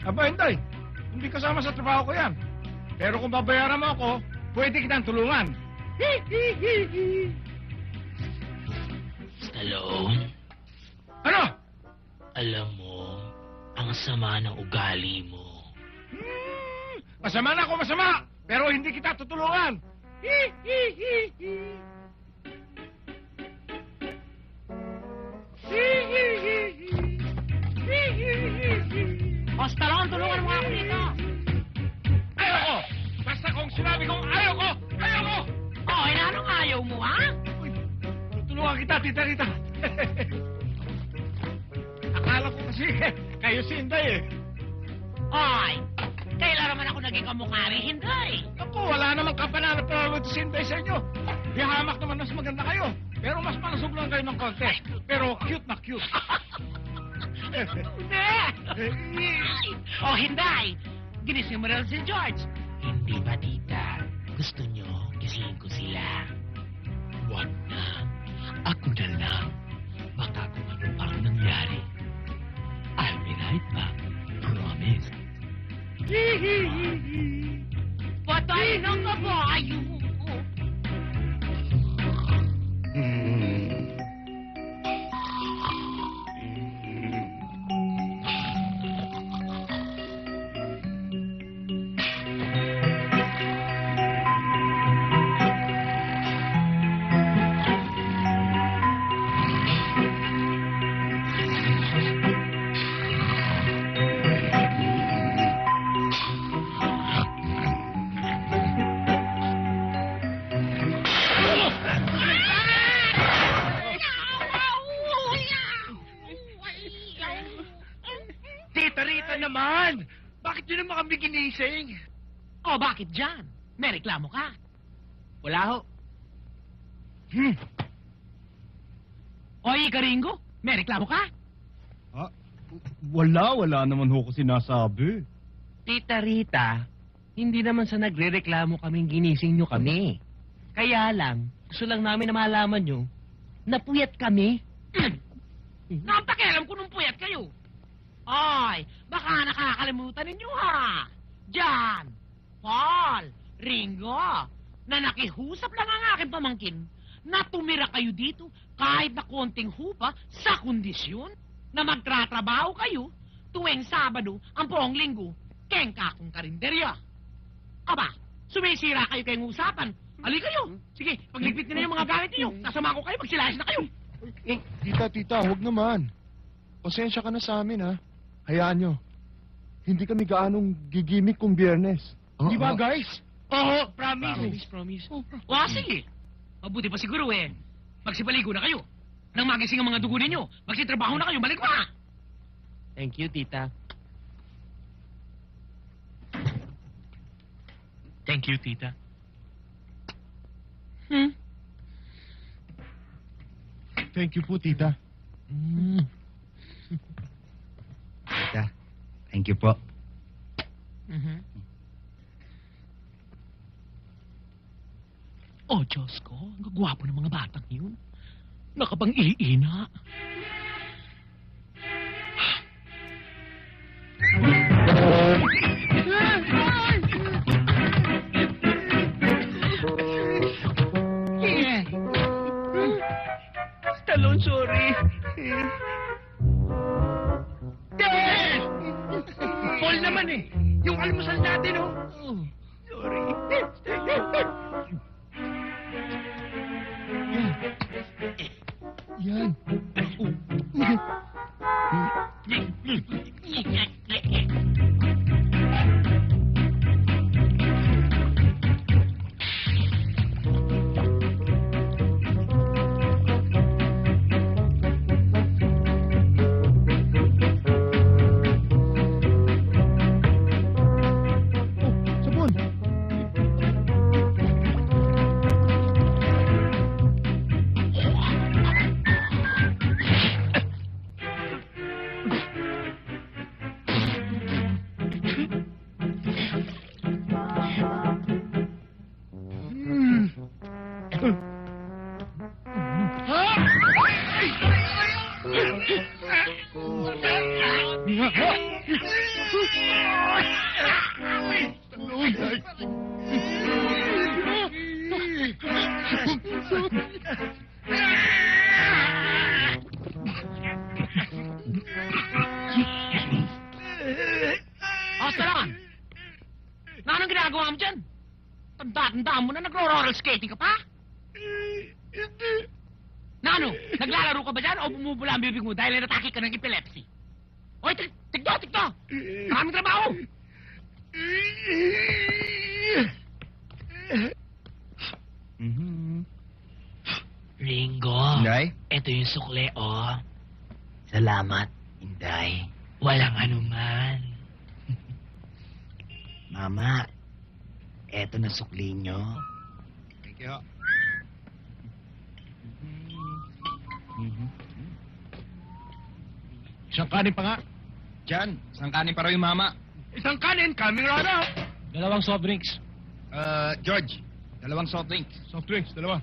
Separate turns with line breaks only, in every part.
Aba, hindi. Hindi kasama sa trabaho ko yan. Pero kung babayaran mo ako, pwede kitang tulungan.
Stallone,
Ano?
alam mo, ang sama ng ugali mo.
Masama na ako, masama. Pero hindi kita tutulungan.
O, Stallone, tulungan mo ako dito.
Ayoko! Basta kung sinabi kong ayoko, ayoko!
O, anong ayaw mo, ha?
Uy, tutulungan kita, Tita Rita. Akala ko kasi kayo si Inday eh.
Oy, kailan naman ako naging kamukha rin, Hinday?
Ako, wala namang kapanalo pero si Inday sa inyo. Ihamak naman mas maganda kayo. Pero mas malusog lang kayo ng konti. Pero cute na cute.
Hindi! O, Hinday, ginising mo rin si George.
Hindi ba, tita? Gusto nyo gisingin ko sila? Wag na. Ako na lang. Baka kung ano pang nangyari. I'll be right back. Promise.
Patay na kabayo.
Tita Rita naman! Bakit yun naman kami ginising?
O, bakit dyan? May reklamo ka?
Wala ho.
Oy, Karingo, may reklamo ka?
Ah, wala naman ho ko sinasabi.
Tita Rita, hindi naman sa nagre-reklamo kaming ginising nyo kami. Kaya lang, gusto lang namin na malaman nyo, napuyat kami.
Napakialam ko nung puyat kayo. Oy, baka nakakalimutan ninyo ha. Jan, Paul, Ringo, na nakihusap lang ang aking pamangkin na tumira kayo dito kahit na konting hupa sa kondisyon na magtratrabaho kayo tuwing Sabado ang buong linggo kengka kong karinderya. Aba, sumisira kayo kayong usapan. Ali kayo. Sige, pagligpit niyo na yung mga gamit niyo. Kasama ko kayo, magsilayas na kayo.
Tita, huwag naman. Pasensya ka na sa amin, ha? Hayaan nyo. Hindi kami gaanong gigimik kung Biyernes.
Di ba, guys? Oo, promise.
Promise.
O, sige. Mabuti pa siguro eh. Magsipaligo na kayo. Nang magising ang mga dugo ninyo, magsitrabaho na kayo, balik pa!
Thank you, tita. Thank you, tita.
Thank you po, tita.
Tita, thank you po.
Oh, Diyos ko, ang gagwapo ng mga batang yun. Nakapang-iina.
Stallone, sorry.
Paul naman eh. Yung almusal natin, oh.
Sorry.
Yan. Sabon.
Basta lang! Na anong ginagawa mo dyan? Tanda-tanda mo na nagro-roller skating ka pa? Na ano? Naglalaro ka ba dyan o bumubula ang bibig mo dahil natake ka ng epilepsy? Oy, tigto! Maraming trabaho!
Ringo,
Inday?
ito yung sukle, oh.
Salamat, Inday.
Walang anuman.
Mama, eto na sukli nyo.
Thank you.
Isang kanin pa nga.
Diyan, isang kanin pa raw yung mama.
Isang kanin, kaming rana.
Dalawang soft drinks.
George, dalawang soft drinks.
Soft drinks, dalawa.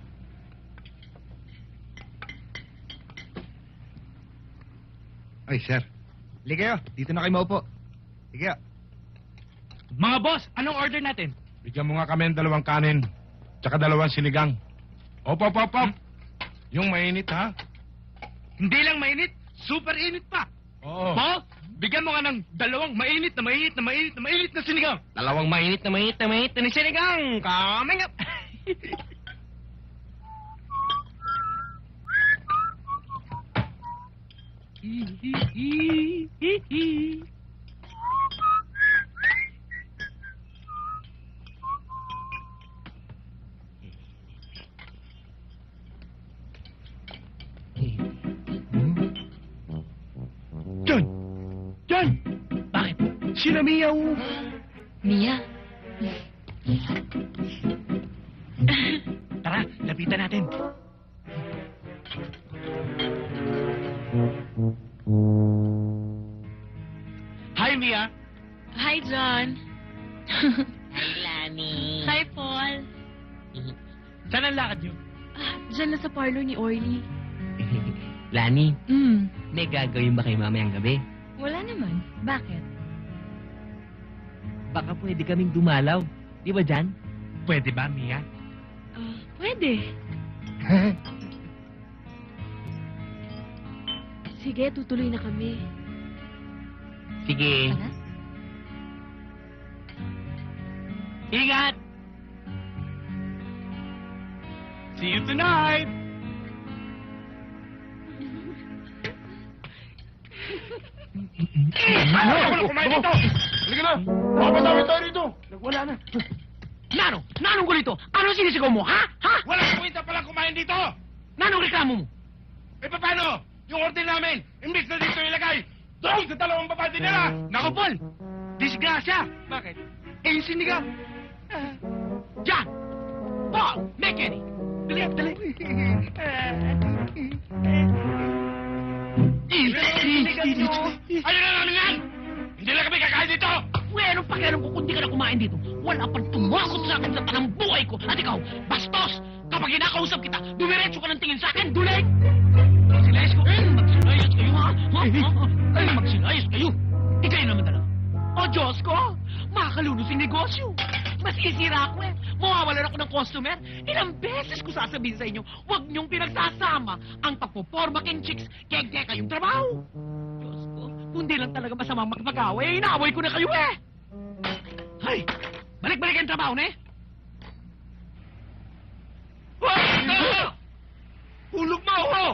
Ay, sir.
Sige kayo, dito na kayo maupo. Sige kayo.
Mga boss, anong order natin? Bigyan mo nga kami ng dalawang kanin. Tsaka dalawang sinigang. Opo. Yung mainit, ha? Hindi lang mainit, super init pa. Oo. Paul, bigyan mo nga ng dalawang mainit na sinigang.
Dalawang mainit na sinigang.
Coming up. John!
Bakit?
Sina Mia ho.
Mia?
Tara, lapitan natin.
Hi, Mia.
Hi, John.
Hi, Lani.
Hi, Paul.
Saan ang lakad niyo?
Diyan na sa parlor ni Orly.
Lani,
Hmm.
may gagawin ba kay mamayang gabi?
Wala naman. Bakit?
Baka pwede kaming dumalaw. Di ba, Jan?
Pwede ba, Mia?
Pwede. Sige, tutuloy na kami.
Sige.
Tara.
Ingat!
See you tonight! Ako na kumain dito! Halika na! Papasawin tayo dito! Wala na.
Nanong ko dito? Anong sinisigaw mo, ha? Ha?
Walang kwenta palang kumain dito!
Nanong reklamo mo?
Eh, paano? Yung order namin, imbis na dito ilagay, doon sa dalawang babati nila! Naku, Paul! Disgrasya! Bakit? Eh, yung sinigang.
John! Paul! Mekeni! Dali!
Ayaw na namin yan! Hindi na kami kakain dito!
Uy, anong pakialam ko kung di ka na kumain dito? Wala pang tumakot sa akin sa tanang buhay ko. At ikaw, bastos! Kapag kinakausap kita, dumiretso ka ng tingin sa akin, dulig! Magsilayas ko. Magsilayas kayo, ha? Magsilayas kayo. Di kayo naman dalawa. O, Diyos ko! Makakalunos yung negosyo. Mas isira ako eh. Mawawalan ako ng customer. Ilang beses ko sasabihin sa inyo, huwag niyong pinagsasama ang pagpoporma king chicks kaya kayong trabaho. Diyos ko, kung di lang talaga masamang magpag-away, inaaway ko na kayo eh. Hay! Balik-balik ang trabaho na eh.
Hulog mo ako!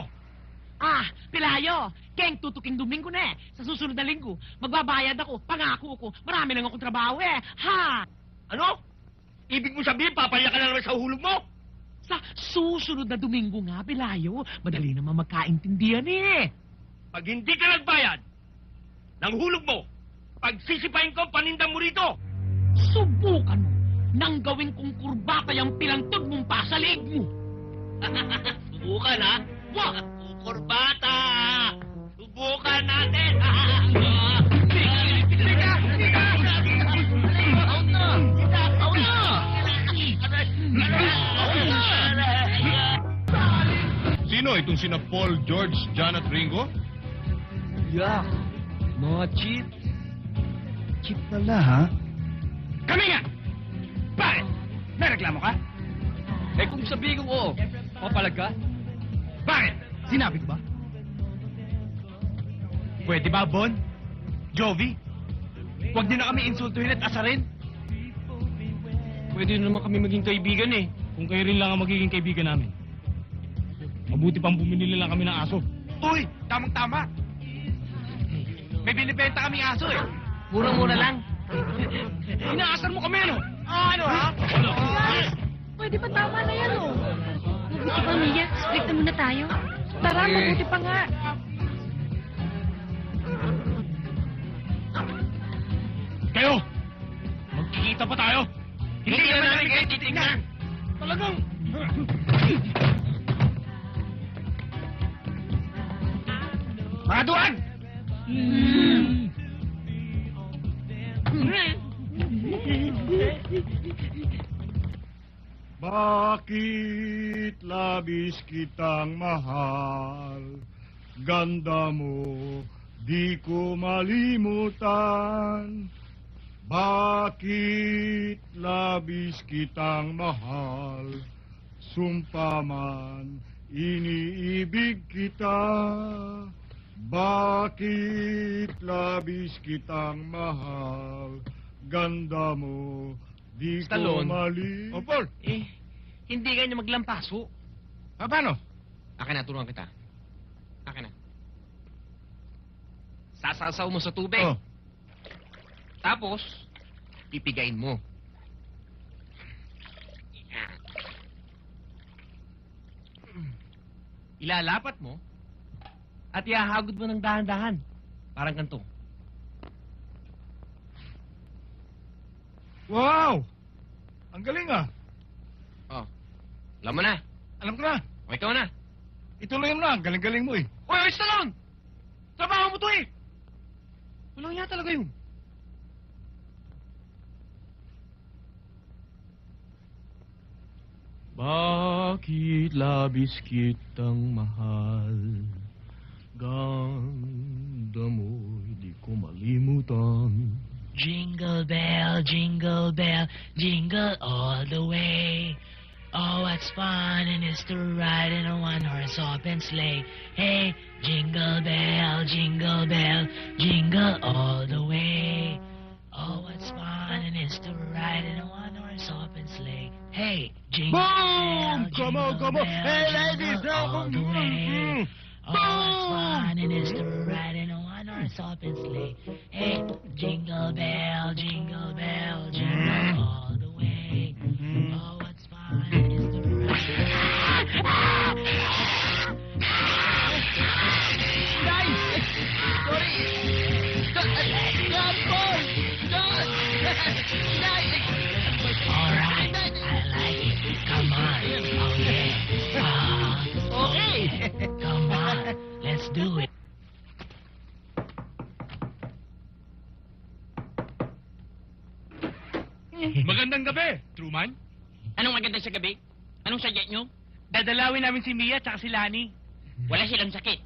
Pilayo, Keng, tutuking Domingo na eh. Sa susunod na linggo, magbabayad ako, pangako ko, marami lang akong trabaho eh. Ha?
Ano? Ibig mo sabihin, papaya ka na naman sa hulog mo?
Sa susunod na Domingo nga, Pilayo, madali naman magkaintindihan eh.
Pag hindi ka nagbayad ng hulog mo, pagsisipain ko ang paninda mo rito.
Subukan mo nang gawin kong kurbata yung pilantod mong pasalig mo.
Subukan, ha? Wag! Kurbata! Subukan natin!
Sino itong sina Paul, George, John at Ringo?
Yeah, mga cheat.
Cheap pala, ha?
Kami nga! Bakit? May reklamo ka?
Eh kung sabihin ko oo, papalag ka?
Bakit?
Sinabi ko ba?
Pwede ba, Bon? Jovi? Huwag niyo na kami insultuhin at asarin.
Pwede naman kami maging kaibigan eh.
Kung kayo rin lang ang magiging kaibigan namin. Mabuti pang bumili lang kami ng aso.
Uy, tamang-tama. May binibenta kaming aso eh.
Murang-mura lang.
Inaasar mo kami, ano? Ano, ha?
Pwede ba tama na yan, oh? Mabuti pa, Mia. Split na muna tayo. Tara, mabuti pa nga.
Kayo! Magkikita pa tayo! Hindi naman namin kayo titignan! Talagang... Mga duwag!
Bakit labis kitang mahal? Ganda mo, di ko malimutan. Bakit labis kitang mahal? Sumpa man, iniibig kita. Bakit labis kitang mahal? Ganda mo, di ko
Stallone.
malimutan.
O, Paul!
Eh, hindi ganyan maglampaso.
Paano?
Akin na, turuan kita. Akin na. Sasasaw mo sa tubig.
Oh.
Tapos, pipigain mo. Ilalapat mo at ihahagod mo ng dahan-dahan. Parang ganito.
Wow! Ang galing ah!
Oh. Alam mo na.
Alam ko na.
O ikaw na.
Ituloy mo na. Ang galing-galing mo eh.
Oy, Stallone! Trabaho mo to eh! Walang niya talaga yun.
Bakit labis kitang mahal? Ganda mo, di ko malimutan.
Jingle bell, jingle all the way. Oh, what's fun it is to ride in a one-horse open sleigh. Hey, jingle bell, jingle all the way. Oh, what's fun it is to ride in a one-horse open sleigh. Hey, jingle bell,
Boom! Come on, come on. Hey, ladies,
jingle all the way. Oh, what's
Boom!
fun it is to ride in a one-horse open sleigh. Hey, jingle bell, jingle all the way. Oh, what's fun it is to All right, I like it. Come on. Oh, yeah. Okay. Come on. Let's do it.
Magandang gabi, Truman.
Anong maganda sa gabi? Anong sadya nyo?
Dadalawin namin si Mia at si Lani.
Wala silang sakit.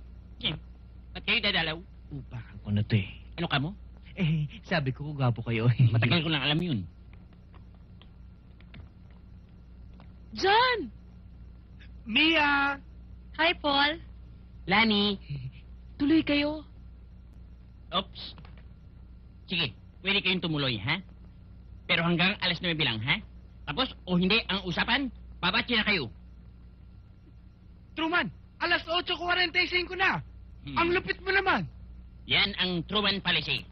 Ba't kayo dadalaw?
Upakan ko na to eh.
Ano ka mo?
Eh, sabi ko gapo kayo eh.
Matagal ko lang alam yun.
John!
Mia!
Hi, Paul.
Lani.
Tuloy kayo.
Oops. Sige, pwede kayong tumuloy, ha? Pero hanggang alas 9 lang, ha? Tapos, o hindi, ang usapan, babatsi na kayo.
Truman, alas 8:45 na. Ang lupit mo naman.
Yan ang Truman Policy.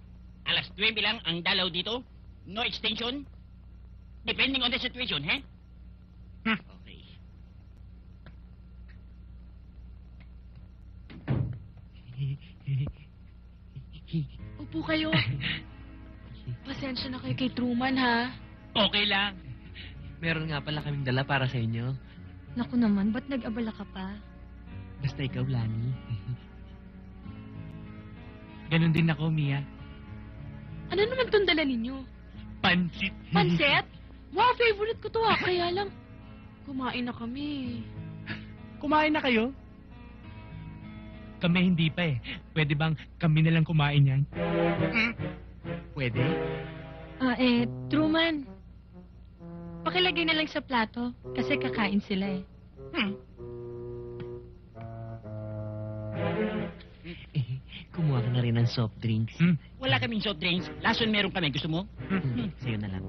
Alas 9 lang ang dalaw dito. No extension. Depending on the situation, ha? Okay.
Upo kayo. Pasensya na kayo kay Truman, ha?
Okay lang.
Meron nga pala kaming dala para sa inyo.
Naku naman, ba't nag-abala ka pa?
Basta ikaw, Lani.
Ganon din ako, Mia.
Ano naman itong dala ninyo?
Pansit.
Panset? Wow, favorite ko to, ha? Kaya lang, kumain na kami.
Kumain na kayo? Kami hindi pa eh. Pwede bang kami na lang kumain yan?
Pwede?
Truman. Pakilagay na lang sa plato kasi kakain sila eh.
Kumuha ka na rin ng soft drinks. Wala kaming soft drinks. Lason meron kami. Gusto mo? Sa'yo na lang.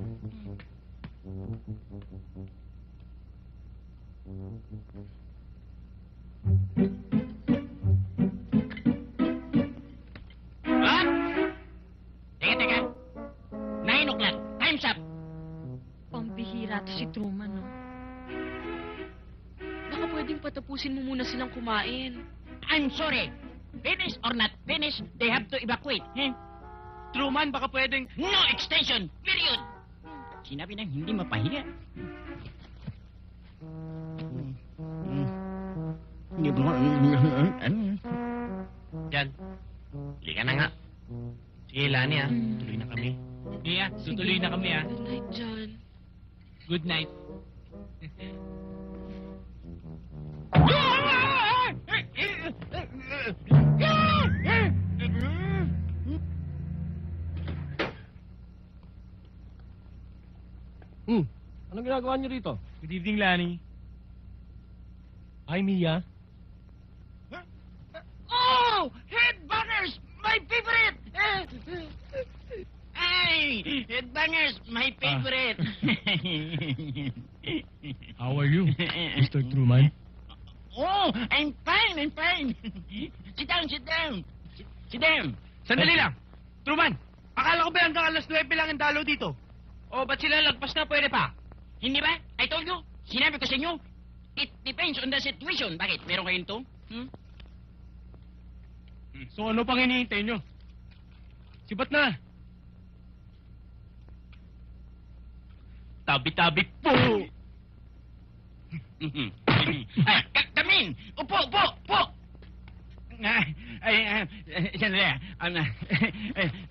What? Teka. 9 o'clock. Time's up.
Pambihira to si Truman, no? Baka pwedeng patapusin mo muna silang kumain.
I'm sorry. Finish or not finish, they have to evacuate. Truman, baka pwedeng... No extension! Period! Sinabi nang hindi mapahiya. Hindi ba...
Jan, hindi ka na nga. Sige, Lani ah. Tuloy na kami.
Mia, tutuloy na kami ah.
Good night, John.
Good night.
Anong ginagawa niyo rito?
Good evening, Lani. Hi, Mia.
Oh! Headbangers! My favorite! Ay! Headbangers! My favorite!
How are you, Mr. Truman?
Oh! I'm fine! Sit down! Sit down!
Sandali lang. Truman, akala ko ba hanggang alas 9 lang ang dalaw dito? O ba't sila lagpas na pwede pa?
Hindi ba? I told you. Sinabi ko sa inyo. It depends on the situation. Bakit? Meron kayong to?
So ano pang hinihintay nyo? Sibat na.
Tabi-tabi po! Come in! Upo! Sandali.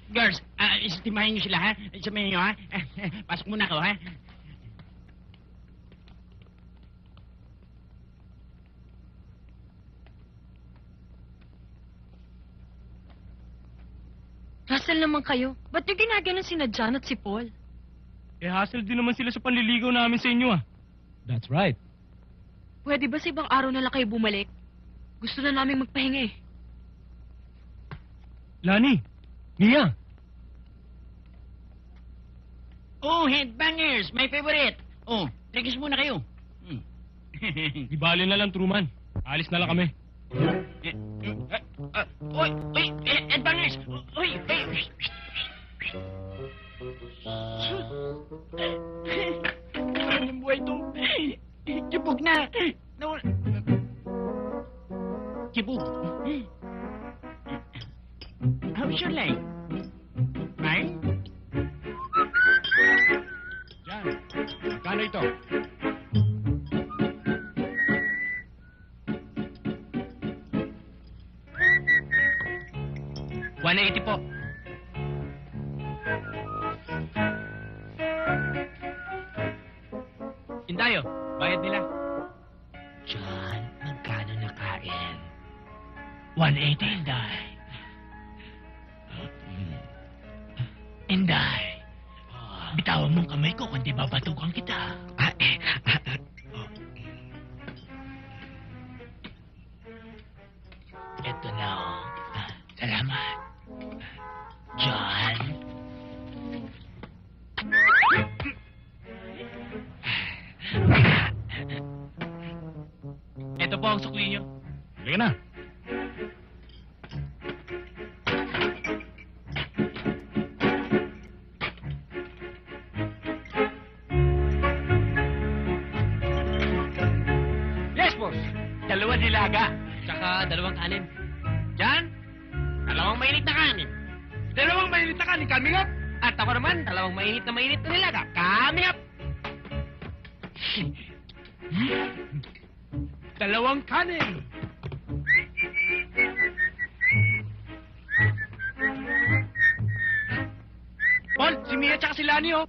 Girls, istimahin nyo sila, ha? Isamahin nyo, ha? Pasok muna ako, ha?
Russell naman kayo. Ba't yung ginaganon sina John at si Paul?
Eh, hassle din naman sila sa panliligaw namin sa inyo ah. That's right.
Pwede ba sa ibang araw na lang kayo bumalik? Gusto na namin magpahinga eh.
Lani, Mia,
Oh, headbangers! My favorite! Oh, trigis muna kayo.
di bali na lang, Truman. Alis na lang kami.
Oy! Headbangers! Oy! Anong buhay to? Kibog na! Kibog. How's your leg? Fine?
Jan, magkano ito?
$180 po. Indayo, bayad nila.
John, magkano nakain?
180, Inday. Inday, bitawan mong kamay ko kundi babatukan kita. Ito na, oh. Salamat. John. Ito po ang sukli niyo.
Halika na.
Yes, boss. 2 nilaga. Tsaka 2 kanin. Jan, 2 mainit na kanin. 2 mainit na kanin, coming up. At ako naman, 2 mainit na nilaga, coming up. 2 kanin. Paul, si Mia tsaka si Lani, oh.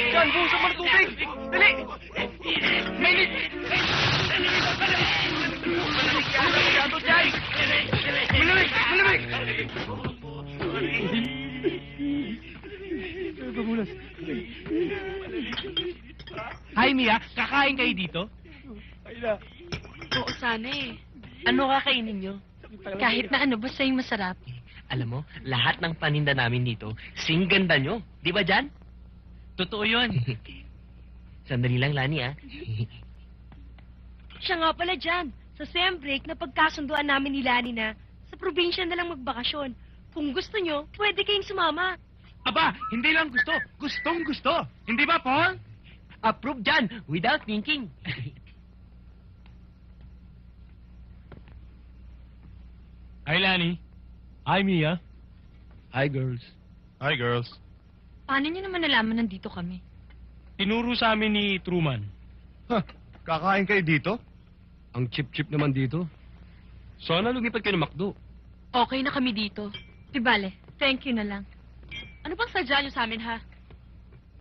John, buhusan mo ng tubig! Dali! Mainit!
Mia, kakain kayo dito?
Oo, sana eh.
Ano kakainin nyo?
Kahit na ano, basta yung masarap.
Alam mo, lahat ng paninda namin dito, singganda nyo. Di ba, Jan?
Totoo yun.
Sandali lang, Lani, ah.
Siya nga pala dyan. Sa sem break, napagkasunduan namin ni Lani na sa probinsya na lang magbakasyon. Kung gusto nyo, pwede kayong sumama.
Aba, hindi lang gusto. Gustong gusto. Hindi ba, Paul?
Approve, Jan, without thinking.
Hi, Lani. Hi, Mia. Hi, girls.
Hi, girls.
Paano nyo naman nalaman nandito kami?
Tinuro sa amin ni Truman.
Ha, kakain kayo dito?
Ang chip-chip naman dito. Sana lumipat kayo ng McDo.
Okay na kami dito. Di bale, thank you na lang. Ano bang sadya nyo sa amin, ha?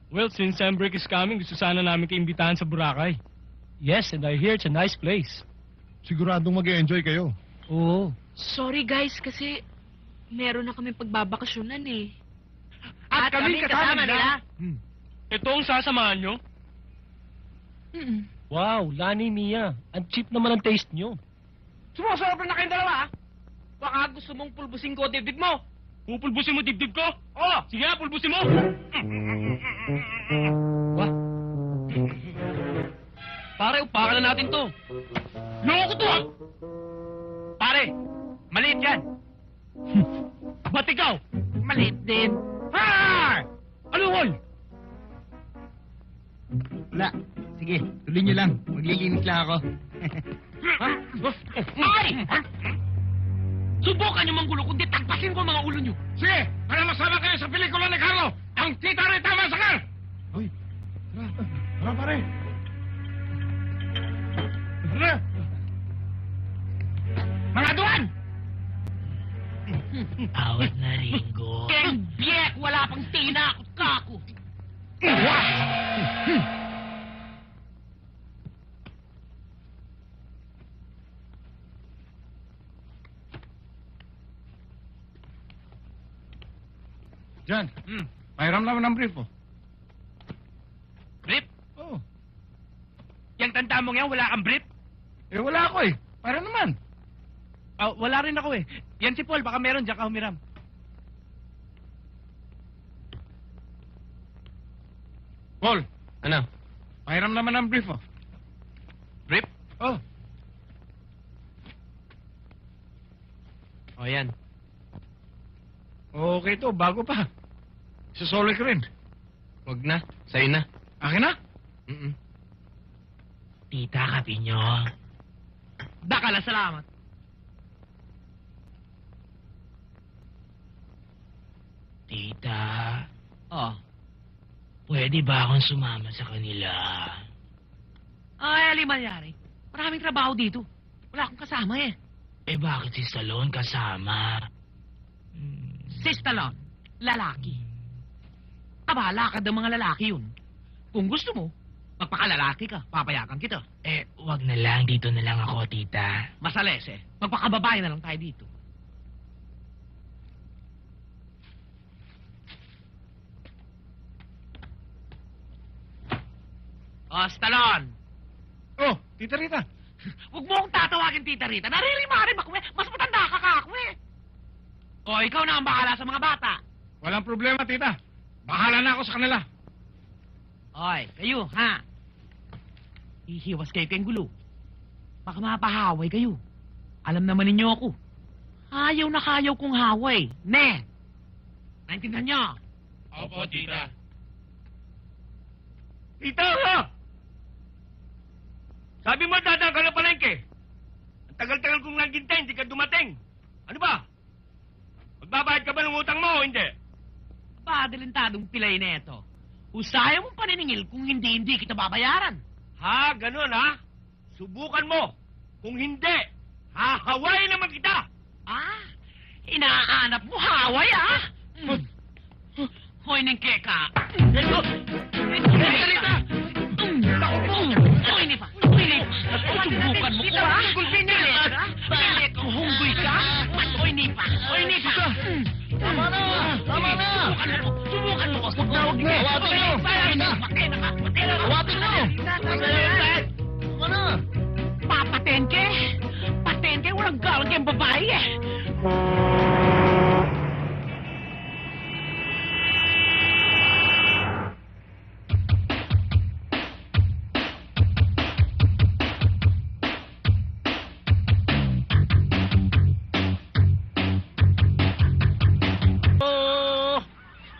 Well, since sem break is coming, gusto sana namin kaimbitahan sa Boracay. Yes, and I hear it's a nice place.
Siguradong mag-enjoy kayo.
Oo.
Sorry guys, kasi meron na kami pagbabakasyonan eh.
At kami kasama nila. Ito ang sasamahan nyo?
Mm-mm.
Wow, Lani, Mia. Ang cheap naman ang taste nyo.
Sumusobra na kayong dalawa, ha? Baka gusto mong pulbusin ko dibdib mo.
Pupulbusin mo dibdib ko? Oo, sige nga, pulbusin mo.
Wah! Pare, upakan na natin to.
Loko to, ah!
Pare, maliit yan.
Ba't ikaw?
Maliit din.
Ha! Ano, Hol?
Wala. Sige, tuloy niyo lang. Maglilinis lang ako.
Ay! Subukan niyo manggulo, kundi tagpasin ko ang mga ulo niyo.
Sige, para masama kayo sa pelikula ni Carlo. Ang tita Rita Masakal!
Uy, tara pare.
Tara! Mga duwan!
Awat na, Ringo.
Keng biyek, wala pang tinakot ka ako.
Jan, pahiram naman ng brief, oh.
Brief?
Oh.
Yang tanda mo yan, wala kang brief?
Eh, wala ako eh. Pahiram naman.
Ah, wala rin ako eh. Yan si Paul, baka meron, diyan ka humiram.
Paul,
Ano?
pahiram naman ng brief, oh.
Brief?
Oh.
O, yan.
Okay to, bago pa. Susoli ko rin.
Wag na. Sa'yo na.
Akin na?
Mm-mm.
Tita, kapi nyo.
Dakala, salamat.
Tita,
Oh.
pwede ba akong sumama sa kanila?
Ay, alimangyari. Maraming trabaho dito. Wala akong kasama eh.
Eh, bakit si Salon kasama?
Si Stallone, lalaki. Aba, lakad ng mga lalaki yun. Kung gusto mo, magpakalalaki ka, papayagan kita.
Eh, wag na lang. Dito na lang ako, tita.
Masalese, magpakababae na lang tayo dito. Oh, Stallone!
Oh, tita Rita.
Huwag mo akong tatawagin Tita Rita. Naririmarin ako eh. Mas matanda ka ako eh. O, ikaw na ang bahala sa mga bata.
Walang problema, tita. Bahala na ako sa kanila.
Oy, kayo, ha? Ihiwas kayo kayong gulo. Baka mapahaway kayo. Alam naman ninyo ako. Ayaw na kayaw kong haway. Ne! Naintindihan niyo?
Opo, tita.
Tita, ha? Sabi mo, dadang ka na palengke. Ang tagal-tagal kong naghintay, hindi ka dumating. Ano ba? Magbabayad ka ba ng utang mo o hindi?
Padalintadong pilay na ito. Usaya mong paniningil kung hindi kita babayaran.
Ha, ganun ha? Subukan mo. Kung hindi, hahawain naman kita.
Ah, inaanap mo haway, ah? Hoy, Ningkeka.
Rita!
Hoy, Nipa. Hoy, Nipa. Subukan mo ko, ha? Pilit, ha? Pilit, hunggoy ka? Hoy, Nipa. Hoy, Nipa.
Tama na!
Tama na! Subukan mo ko! Huwag na, huwag na! Awatin mo! Patay na ka! Awatin mo! Tama na!
Papatente! Patente, walang galang yung babae eh!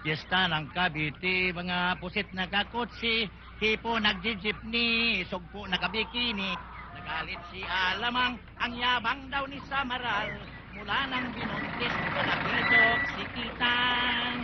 Piyesta ng Cavite, mga pusit nagkakotsi, hipo nagjijipni, sugpo nakabikini. Nagalit si Alamang, ang yabang daw ni Samaral. Mula nang binuntis ko nakitok si Kitang.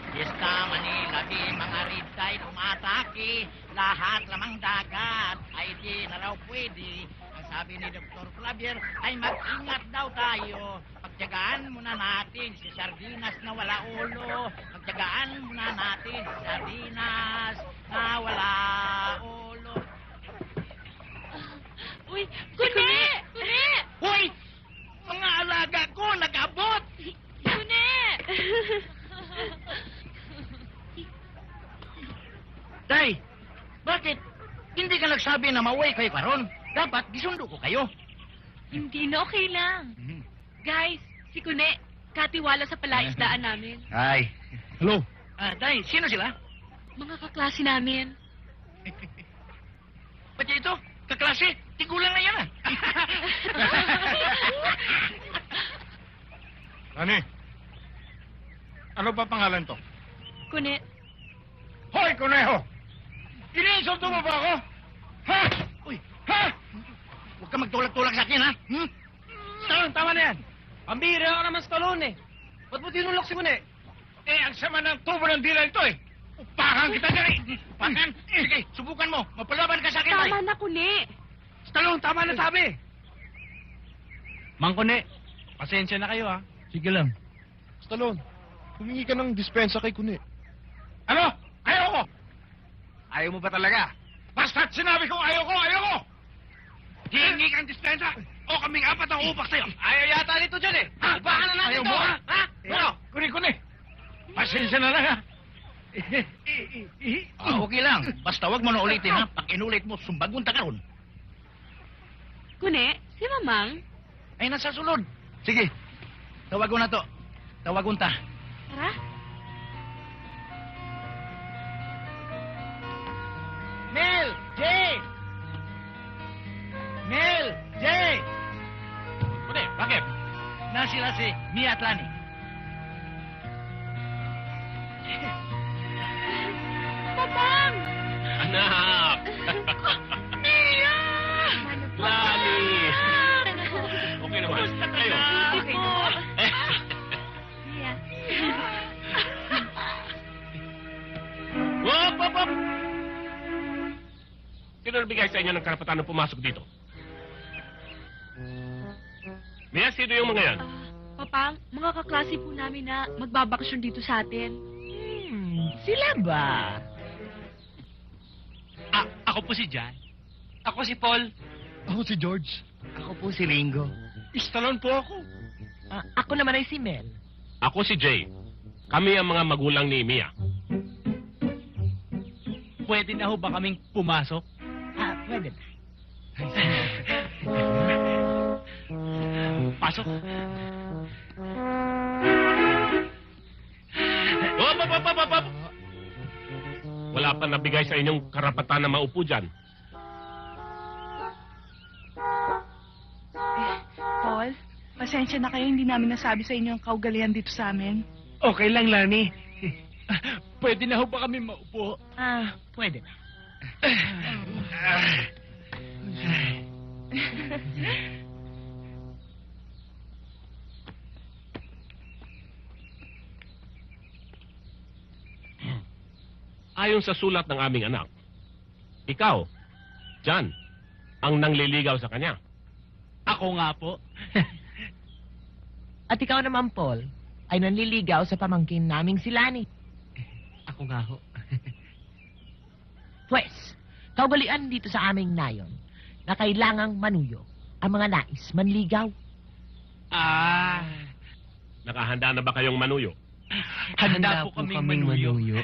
Piyesta Manila, di mga red tide umatake. Lahat lamang dagat, ay di na raw pwede. Ang sabi ni Dr. Clavier ay mag-ingat daw tayo. Pagtyagaan muna natin si Sardinas na wala ulo. Pagtyagaan muna natin si Sardinas na wala ulo.
Uy, Kune! Kune!
Hoy! Mga alaga ko, nag-abot!
Kune!
Day, bakit hindi ka nagsabi na mauwi kayo karon? Dapat gisundo ko kayo.
Hindi na, okay lang. Guys, si Kune, katiwala sa palaisdaan namin.
Ay.
Hello?
Day, sino sila?
Mga kaklase namin.
Ba't ito? Kaklase? Tigulang na yan ah.
Lani, ano ba pangalan to?
Kune,
Hoy, Kuneho! Iniinsulto mo ba ako? Ha?
Uy,
Ha?
huwag ka magtulak-tulak sa akin ha.
Tama na yan. Pambira ako naman sa talon eh. Ba't mo tinulak si Kune?
Eh, ang sama ng tubo ng dila ito eh. Upakan kita dyan eh.
Pakan, sige, subukan mo. Mapalaban ka sa akin, Day.
tama na, Kune.
Talon, tama na sabi. Mang Kune, pasensya na kayo ha. Sige lang.
Stallone, humingi ka ng dispensa kay Kune.
Ano? Ayaw ko!
Ayaw mo ba talaga?
Basta't sinabi kong ayaw ko, ayaw ko! Hihingi kang dispensa o kaming apat ang upak sa'yo.
Ayaw yata nito dyan eh. Upakan na natin
Ayaw
to
mo,
ha.
ha? Ano? Kuni. Pasensya na lang ha.
Okay lang. Basta wag mo na ulitin ha. Pag inulit mo, sumbagon ta karon.
Kune, si Mamang.
Ay, nasa sulod. Sige, tawagon na to. Tawagon ta.
Tara.
Mel! Jay! Mel! Jay!
Kuni, bakit?
Na sila si Mia at Lani.
Papang!
Anak! Lani! Okay naman. Kayo?
Okay po. Yeah.
Wop! Sino nagbigay sa inyo ng karapatan na pumasok dito? Mia, sino yung mga yan?
Papang, mga kaklase po namin na magbabakasyon dito sa atin.
Sila ba?
Ako po si Jan. Ako si Paul.
Ako si George.
Ako po si Ringo.
Stallone po ako.
Ako naman ay si Mel.
Ako si Jay. Kami ang mga magulang ni Mia.
Pwede na ho ba kaming pumasok?
Pwede na.
Pasok.
Wop! Wala pa nabigay sa inyong karapatan na maupo dyan.
Paul, pasensya na kayo, hindi namin nasabi sa inyo ang kaugalian dito sa amin.
Okay lang, Lani. Pwede na ho ba kami maupo?
Pwede na.
Ayon sa sulat ng aming anak, ikaw, Jan, ang nangliligaw sa kanya.
Ako nga po.
At ikaw naman, Paul, ay nanliligaw sa pamangkin naming si Lani.
Ako nga ho.
Pwes, kaugalian dito sa aming nayon na kailangang manuyo ang mga nais manligaw.
Nakahanda na ba kayong manuyo?
Handa po kaming manuyo.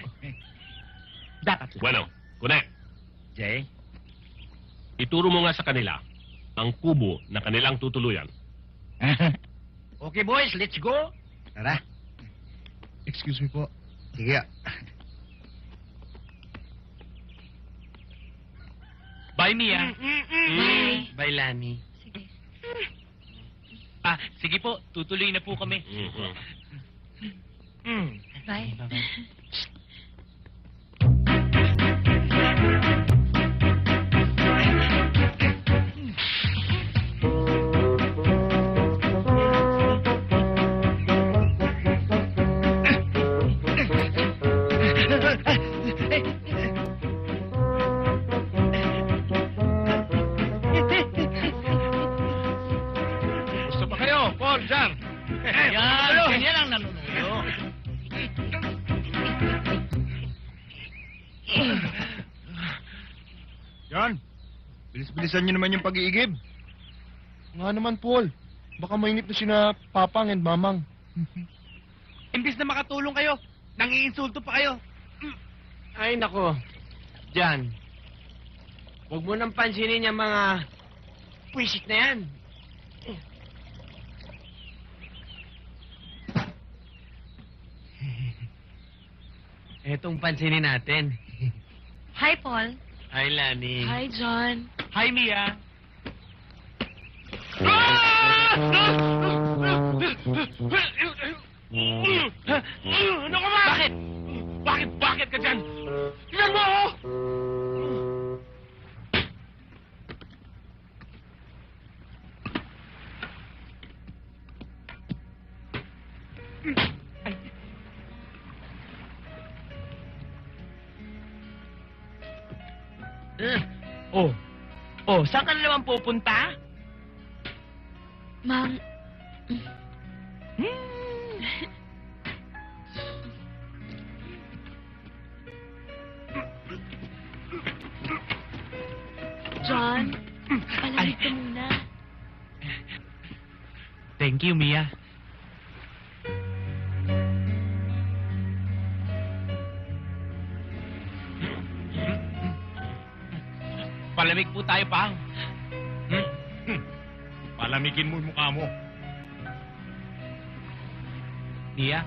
Dapat lang.
Bueno, Connect.
Jay?
Ituro mo nga sa kanila ang kubo na kanilang tutuluyan.
Okay, boys, let's go. Tara.
Excuse me po.
Sige.
Bye, Mia.
Bye.
Bye, Lani.
Sige.
Sige po. Tutuloy na po kami.
Bye.
Gusto pa kayo, Paul, Jan?
Ganyan ang nanunuyo.
Yan. Bilis-bilisan niyo naman yung pag-iigib. Nga naman, Paul. Baka mainip na sina Papang and Mamang.
Imbis na makatulong kayo, nangiinsulto pa kayo.
Ay, nako. Jan, huwag mo nang pansinin yung mga puwisit na yan. Etong pansinin natin.
Hi, Paul.
Hi, Lani.
Hi, John.
Hi, Mia.
Ano ka ba? Bakit ka dyan? Tignan mo ako!
Saan ka na naman pupunta?
Ma'am, John, palamig ka muna.
Thank you, Mia. Palamig po tayo, Pang.
Palamigin mo yung mukha mo.
Mia,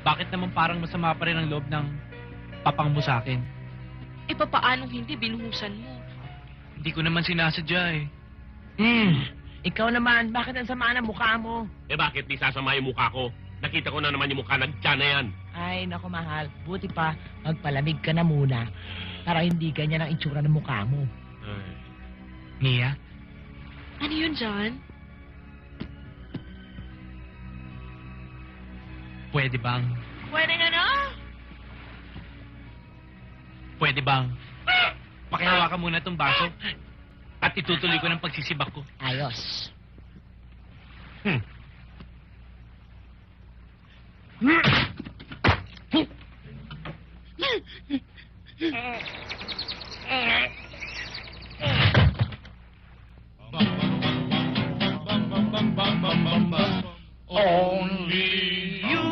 bakit naman parang masama pa rin ang loob ng papang mo sa akin?
E papaanong hindi binuhusan mo?
Hindi ko naman sinasadya eh.
Ikaw naman, bakit ang sama ng mukha mo?
Eh bakit di sasama yung mukha ko? Nakita ko na naman yung mukha ng tiyan na yan.
Ay, naku mahal, buti pa, magpalamig ka na muna para hindi ganyan ang itsura ng mukha mo.
Mia,
Ano yun, John?
pwede bang,
Pwede nga na?
pwede bang, pakihawakan muna tong baso at itutuloy ko ng pagsisibak ko.
Ayos.
Only you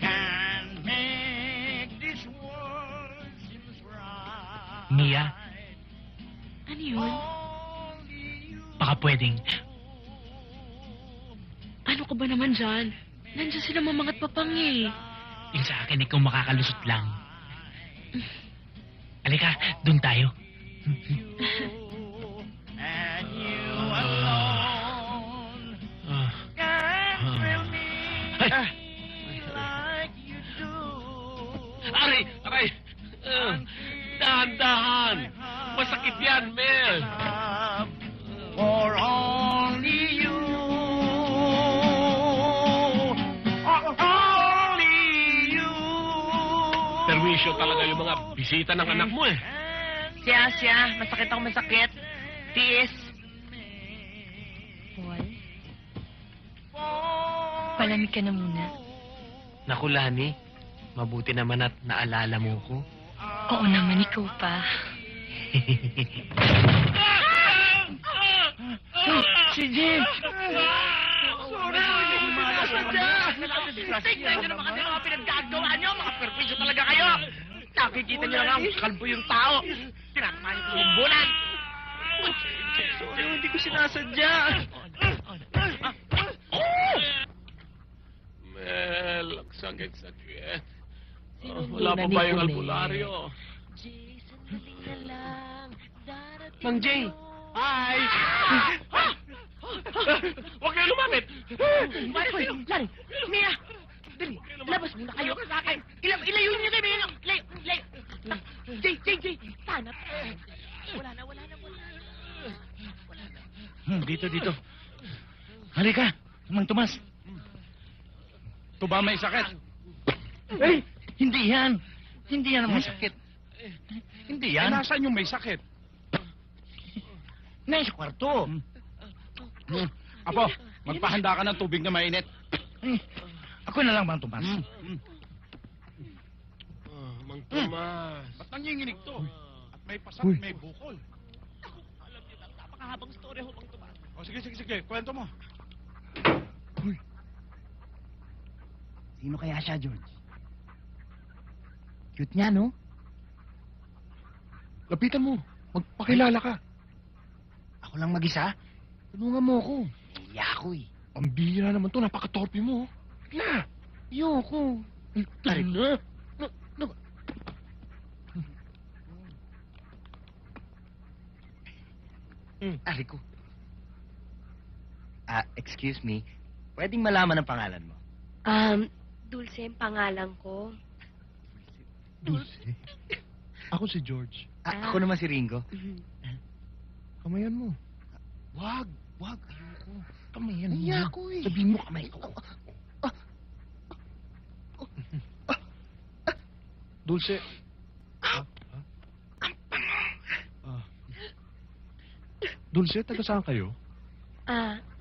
can make this world seem right.
Mia,
Ano yun?
baka pwedeng,
Ano ka ba naman, John? Nandiyan sila mamangat papang eh.
yung sa akin ikaw makakalusot lang. Halika, dun tayo.
And you alone can thrill me like you do.
Aray! Aray! Dahan-dahan! Masakit yan, Mel!
For only you. Only you.
Perwisyo talaga yung mga bisita ng anak mo eh.
Siya, masakit ako masakit. Tiis.
Paul? Palamig ka na muna.
Naku, Lani. Mabuti naman at naalala mo ko.
Oo naman, ikaw pa.
Si Jim!
Sorry.
sinasadya! Tingnan nyo naman kasi mga pinaggagawa nyo, mga perpisyo talaga kayo! Nakikita nyo lang ang kalbo yung tao. Tinatama nyo yung bulan.
Sorry, hindi ko sinasadya.
Mel, ang sakit-sakit.
Sinundo
Wala
na
pa
ni
ba yung
Kulit?
albularyo?
Mang Jay!
Hi!
Huwag kayo lumapit!
Lari! Mia! Dali! Labas muna kayo sa akin! Ilayo niyo kayo! Ilayo! Jay! Sana! Wala na.
Dito. Halika, Mang Tomas. Ito ba may sakit? Eh, hindi yan. Hindi yan ang may sakit. Hindi yan. Nasaan yung may sakit? Nasa kwarto. Apo, magpahanda ka ng tubig na mainit. Ako na lang, Mang Tomas.
Mang Tomas.
Ba't nanginginig to? At may pasat,
Uy.
may bukol.
Alam niyo, napakahabang story ho, Mang Tomas.
O sige, kwento mo.
Sino kaya siya, George? Cute niya, no?
Lapitan mo. Magpakilala ka.
Ako lang mag-isa? Tulungan mo ako. Iya ako eh.
Ang bihira naman to. Napaka-torpe mo.
Na! Ayoko.
Aray na.
Ari ko. Excuse me. Pwedeng malaman ang pangalan mo?
Dulce ang pangalan ko.
Dulce. Ako si George.
Ako naman si Ringo.
Kamayan mo.
Wag. Ayoko.
Kamayan mo.
Iya ako eh.
Sabihin mo kamay ko. Dulce. Dulce, taga saan kayo?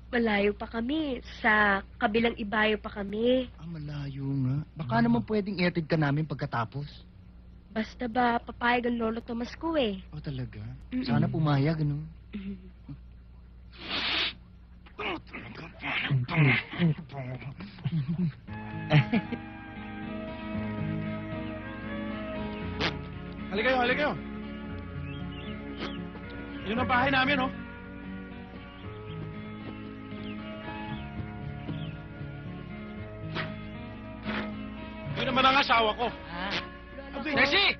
Malayo pa kami. Sa kabilang ibayo pa kami.
Malayo nga. Baka naman pwedeng iatid ka namin pagkatapos.
Basta ba papayag ang lolo Tomas ko eh.
Oh, talaga?
Mm-mm.
Sana pumayag, no?
Halika kayo. Yun ang bahay namin, oh. Yun naman ang asawa ko.
Ceci!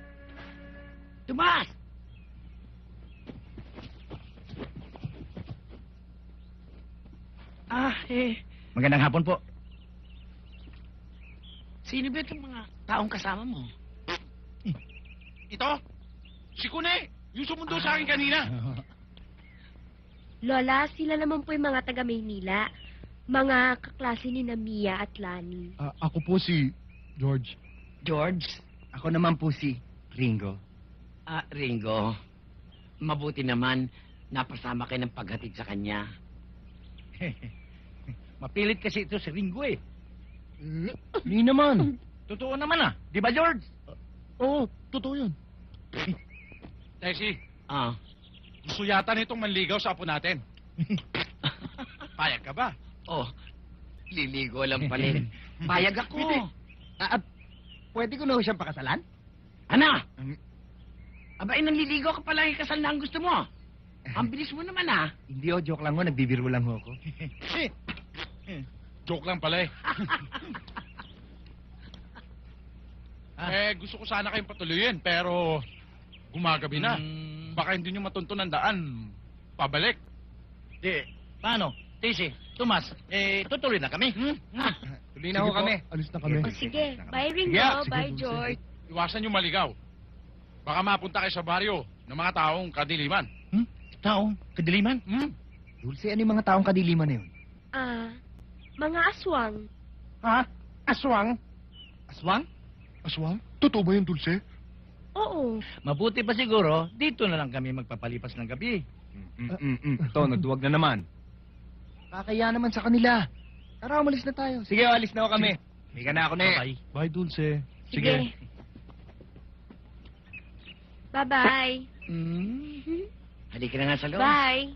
Tomas!
Magandang hapon po.
Sino ba itong mga taong kasama mo?
Ito, si Kune, yung sumundo sa akin kanina.
Lola, sila naman po yung mga taga Maynila. Mga kaklase ni na Mia at Lani.
Ako po si George.
George?
Ako naman po si Ringo.
Ringo. Mabuti naman, napasama kayo ng paghatid sa kanya.
Mapilit kasi ito si Ringo eh. Hindi naman. Totoo naman Di ba, George?
Oo, totoo yun.
Tessie,
Ah,
gusto yata nitong manligaw sa apo natin. Payag ka ba?
liligo lang pala. Payag ako.
Pwede ko na ho siyang pakasalan?
Ana? Aba, nanliligo ka pala yung kasal na ang gusto mo. Ang bilis mo naman
Hindi ho, joke lang ho. Nagbibiro lang ho ako.
Joke lang pala eh. Gusto ko sana kayong patuloyin, pero gumagabi na. Baka hindi nyo matunto ng daan. Pabalik.
Paano? Tisi, Tomas, tutuloy na kami. Tuloy na ho kami.
Alis na kami.
O sige, bye Ringo,
Sige,
bye
Dulce.
George.
Iwasan nyo maligaw. Baka mapunta kayo sa baryo ng mga taong kadiliman.
Taong kadiliman? Dulce, ano yung mga taong kadiliman na yun?
Mga aswang.
Ha? Aswang? Aswang?
Aswang? Totoo ba yun, Dulce?
Oo.
Mabuti pa siguro, dito na lang kami magpapalipas ng gabi. Ito, nagduwag na naman. Kakaya naman sa kanila. Tara, umalis na tayo. Sige, alis na ako kami. Hindi ka na ako na. Bye.
Bye, Dulce.
Sige. Bye-bye.
Halika na nga sa loob.
Bye.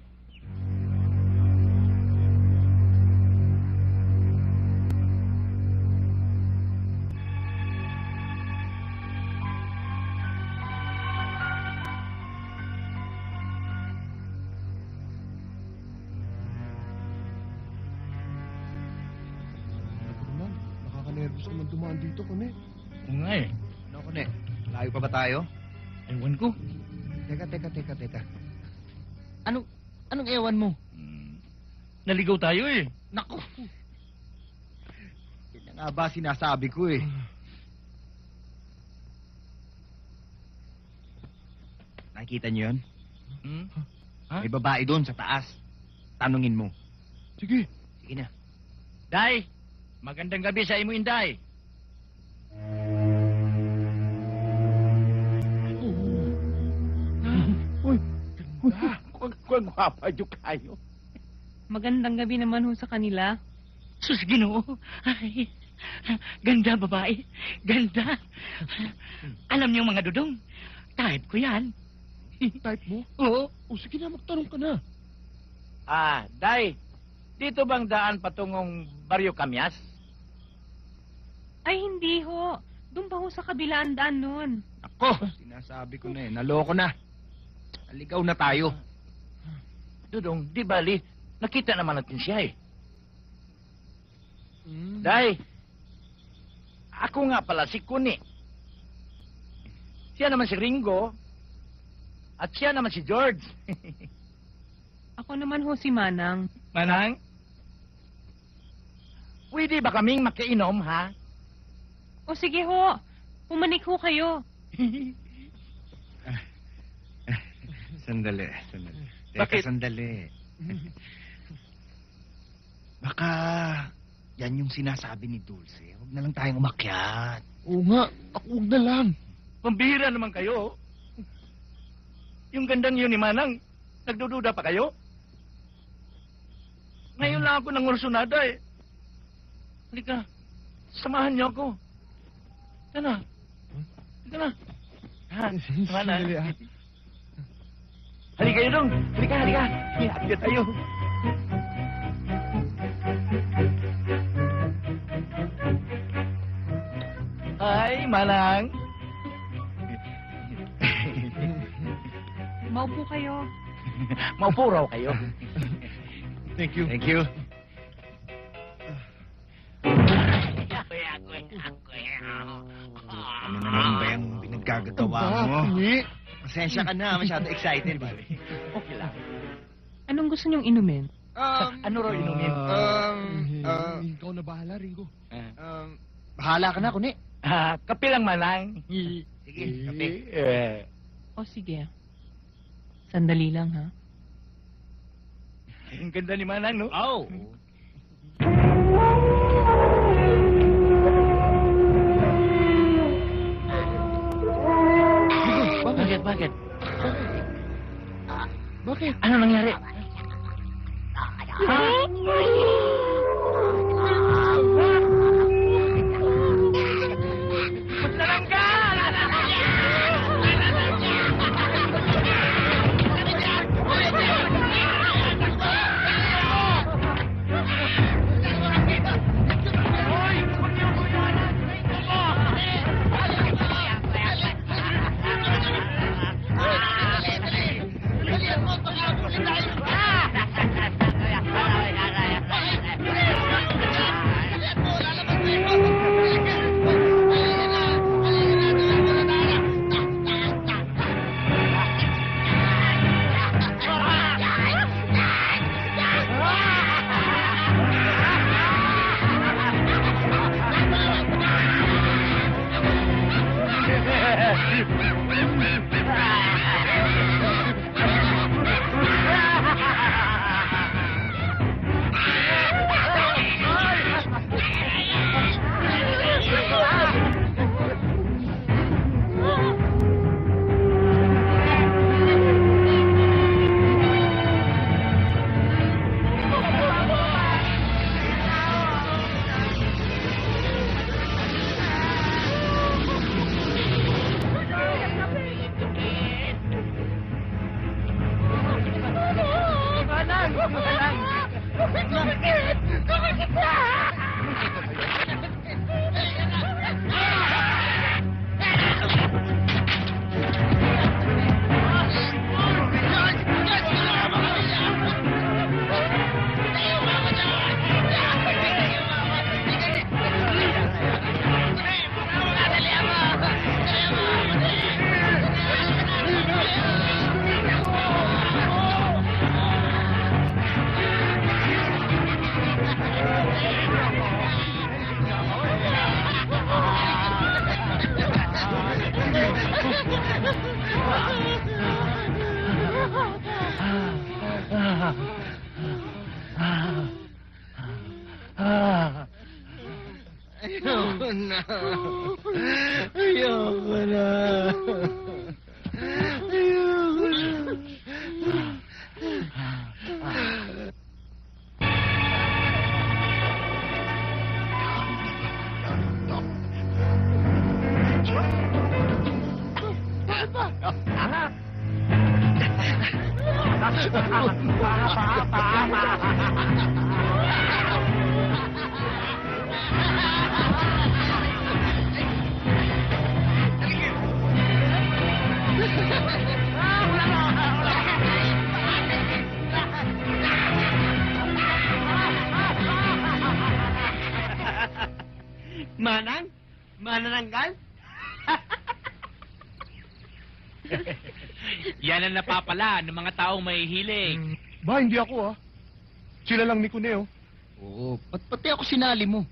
nervous naman dumaan dito, Kone.
Oo nga eh.
Ano ko, ne? Layo pa ba tayo?
Ewan ko.
Teka. Anong ewan mo?
Naligaw tayo eh.
Naku! Yan na nga ba sinasabi ko eh. Nakikita niyo yun?
Hmm? Ha?
May babae doon sa taas. Tanungin mo.
Sige.
Sige na.
Day! Magandang gabi sa imo, Inday.
Uy,
Kung gwapa yung kayo.
Magandang gabi naman ho sa kanila.
Sus, Ginoo. Ay, ganda, babae. Ganda. Alam niyo, mga dudong, type ko yan.
type mo?
Oo.
O sige na, magtanong ka na.
Day. Dito bang daan patungong Baryo Kamyas?
Ay, hindi ho. Doon pa ho sa kabilaan daan nun.
Ako! Sinasabi ko na eh. Naloko na. Naligaw na tayo.
Dudong, di bali, nakita naman natin siya eh.
Hmm.
Day, ako nga pala si Kuni. Siya naman si Ringo. At siya naman si George.
Ako naman ho si Manang.
Manang? Pwede ba kaming makiinom, ha?
O sige ho. Pumanik ho kayo.
Sandali. Teka,
Bakit?
sandali. Baka yan yung sinasabi ni Dulce. Huwag na lang tayong umakyat.
Oo nga, ako huwag na lang.
Pambihira naman kayo. Yung gandang yun ni Manang, nagdududa pa kayo? Ngayon lang ako ng ursunada eh. Halika, samahan niyo ako. Halika na. Ha, Manang.
Sandali, ah.
Halika yun dong. Halika. Halika tayo. Ay, Manang.
Maupo kayo.
Maupo raw kayo.
Thank you.
Thank you. Ano na naman ba yung pinagkagagawa mo?
Hindi.
Pasensya ka na, masyado excited.
Okay lang.
Anong gusto niyong inumin?
Ano raw inumin?
Ikaw na bahala, Ringo.
Bahala ka na, Kuni.
Kape lang, Manang.
Sige, kape.
O sige. Sandali lang ha.
Ang ganda ni Manang, no?
Oh.
Bakit?
Bakit?
Ano nangyari?
na. Ayoko na. Ayoko na.
Manang? Manananggal?
Yan ang napapala ng mga taong may hilig.
Ba, hindi ako Sila lang ni Cuneo.
Oo, pati ako sinali mo.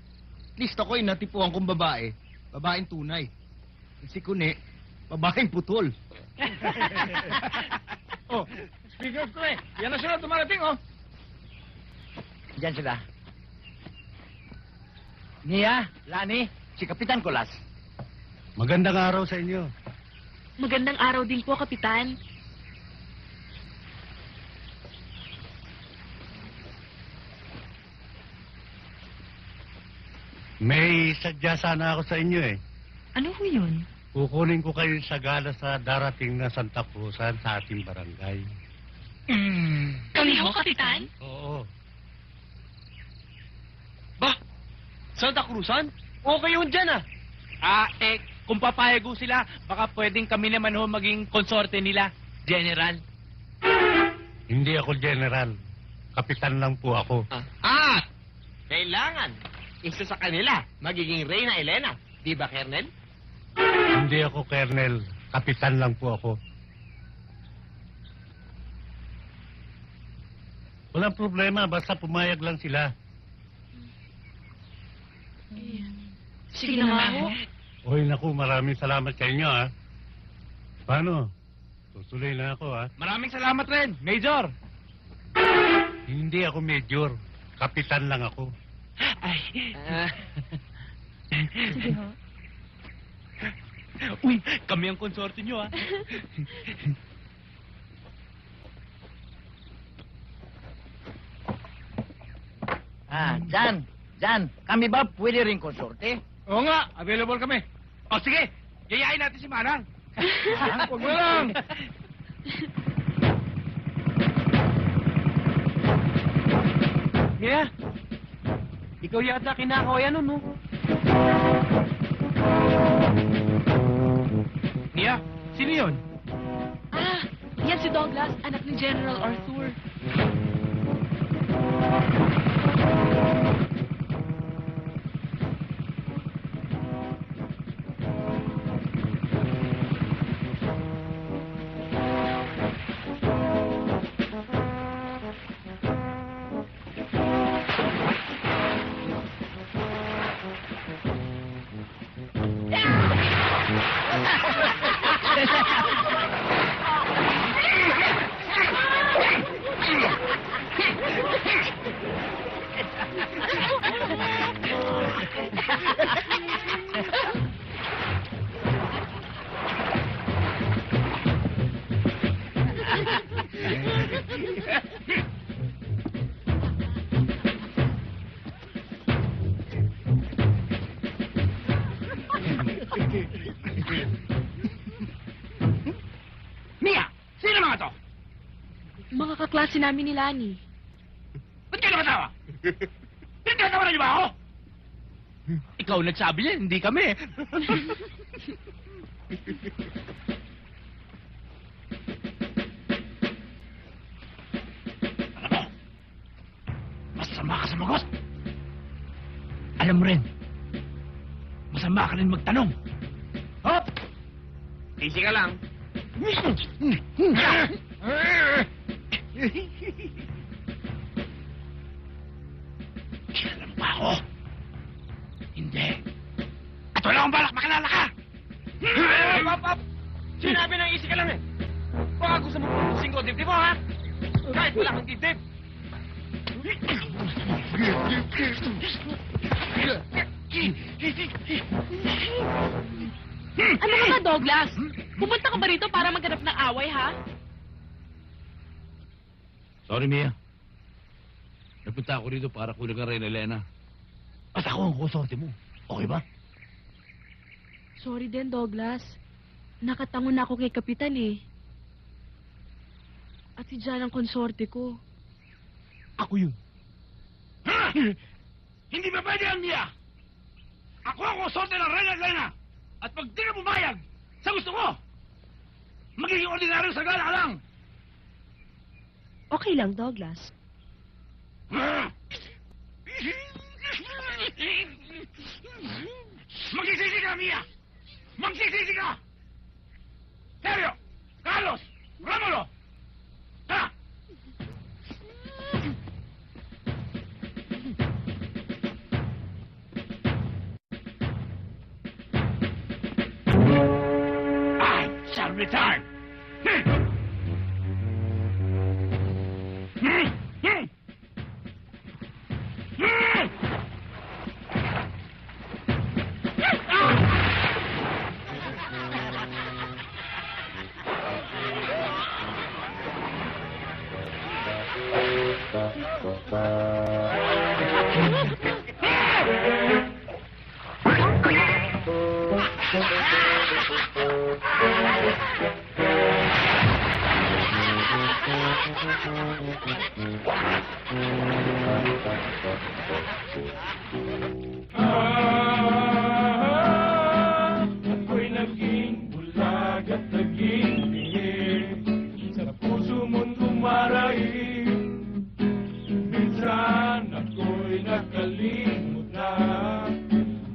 At least ako ay natipuan kong babae. Babaeng tunay. Si Kune, babaeng putol.
Oh, speaking of Kune, yan na sila dumarating, oh.
Diyan sila. Nia, Lani, si Kapitan Colas.
Magandang araw sa inyo.
Magandang araw din po, Kapitan.
May sadya sana ako sa inyo
Ano ho yun?
Kukunin ko kayo sa gala sa darating na Santa Cruzan sa ating barangay.
Kami ho, Kapitan?
Oo.
Santa Cruzan? Okay yun dyan, kung papayag ho sila, baka pwedeng kami naman ho maging konsorte nila, General.
Hindi ako general. Kapitan lang po ako.
Kailangan. Isa sa kanila, magiging Reyna Elena. Di ba, Kernel?
Hindi ako colonel. Kapitan lang po ako. Walang problema, basta pumayag lang sila.
Sige na nga ho.
Oy, naku, maraming salamat sa inyo, Paano? Tutuloy na ako,
Maraming salamat rin, Major.
Hindi ako major. Kapitan lang ako.
Sige ho.
Uy, kami ang konsorte nyo,
Jan, kami ba pwede rin konsorte?
Oo nga, available kami.
O sige, yayain natin si Manang.
Huwag mo lang.
Mia, ikaw yata kinakawayan nun, no? Mia, sino yun?
Yan si Douglas, anak ni General Arthur.
Mia, sino mga to?
Mga kaklase namin ni Lani.
Ba't kayo nakatawa? Pinagkatawa na niyo ba ako? Ikaw nagsabi niya, hindi kami. Ano mo? Masama ka sa magot. Alam mo rin, masama ka rin magtanong. Hop! Easy ka lang. Kilala mo ba ako? Hindi. At wala akong balak makilala ka! Pop! Sinabi ng easy ka lang eh. Baka gusto mo pupusin ko dibdib mo, ha? Kahit wala kang dibdib.
Douglas, pumunta ka ba rito para maghanap ng away, ha?
Sorry, Mia. Nagpunta ako rito para kulang ka rin, Elena. At ako ang konsorte mo. Okay ba?
Sorry din, Douglas. Nakatangon na ako kay Kapitan eh. At si Jan ang konsorte ko.
Ako yun.
Ha? Hindi ba pwede yan, Mia? Ako ang konsorte ng Reyna Elena. At pag di ka pumayag sa gusto ko, magiging ordinaryo sa gala lang.
Okay lang, Douglas.
Magsisisi ka, Mia! Magsisisi ka! Sergio! Carlos! Romulo! Ha? I shall return!
Ako'y naging bulag at naging bihir sa puso mong tumarahin. Minsan ako'y nakalimot na,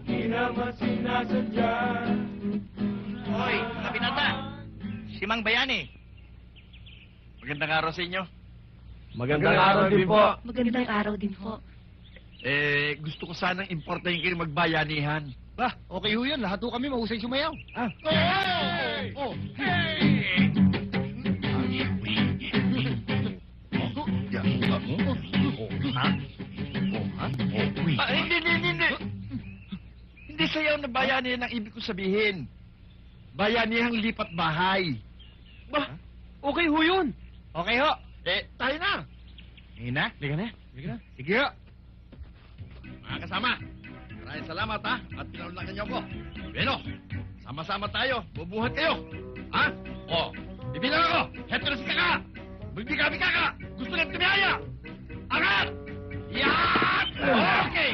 di naman sinasadya.
Hoy, mga binata! Si Mang Bayani. Magandang araw sa inyo.
Magandang araw din po.
Magandang araw din po.
Gusto ko sanang importahin kayo magbayanihan. Bah, okay ho yun. Lahat ho kami mahusay sumayaw. Ah.
Hey!
Oh. Hindi. Hindi sayaw na bayanihan ang ibig ko sabihin. Bayanihang lipat bahay. Bah, okay ho yun. Okay ho. Tayo na. Sige na. Sige ho. Mga kasama, maraming salamat ha, at pinaulangan niyo ako. Bueno, sama-sama tayo, bubuhat kayo. Ha? O, bibilang ako. Heto na si Kaka. Magbigami Kaka. Gusto lang tumiyaya. Angat! Yan! Okay!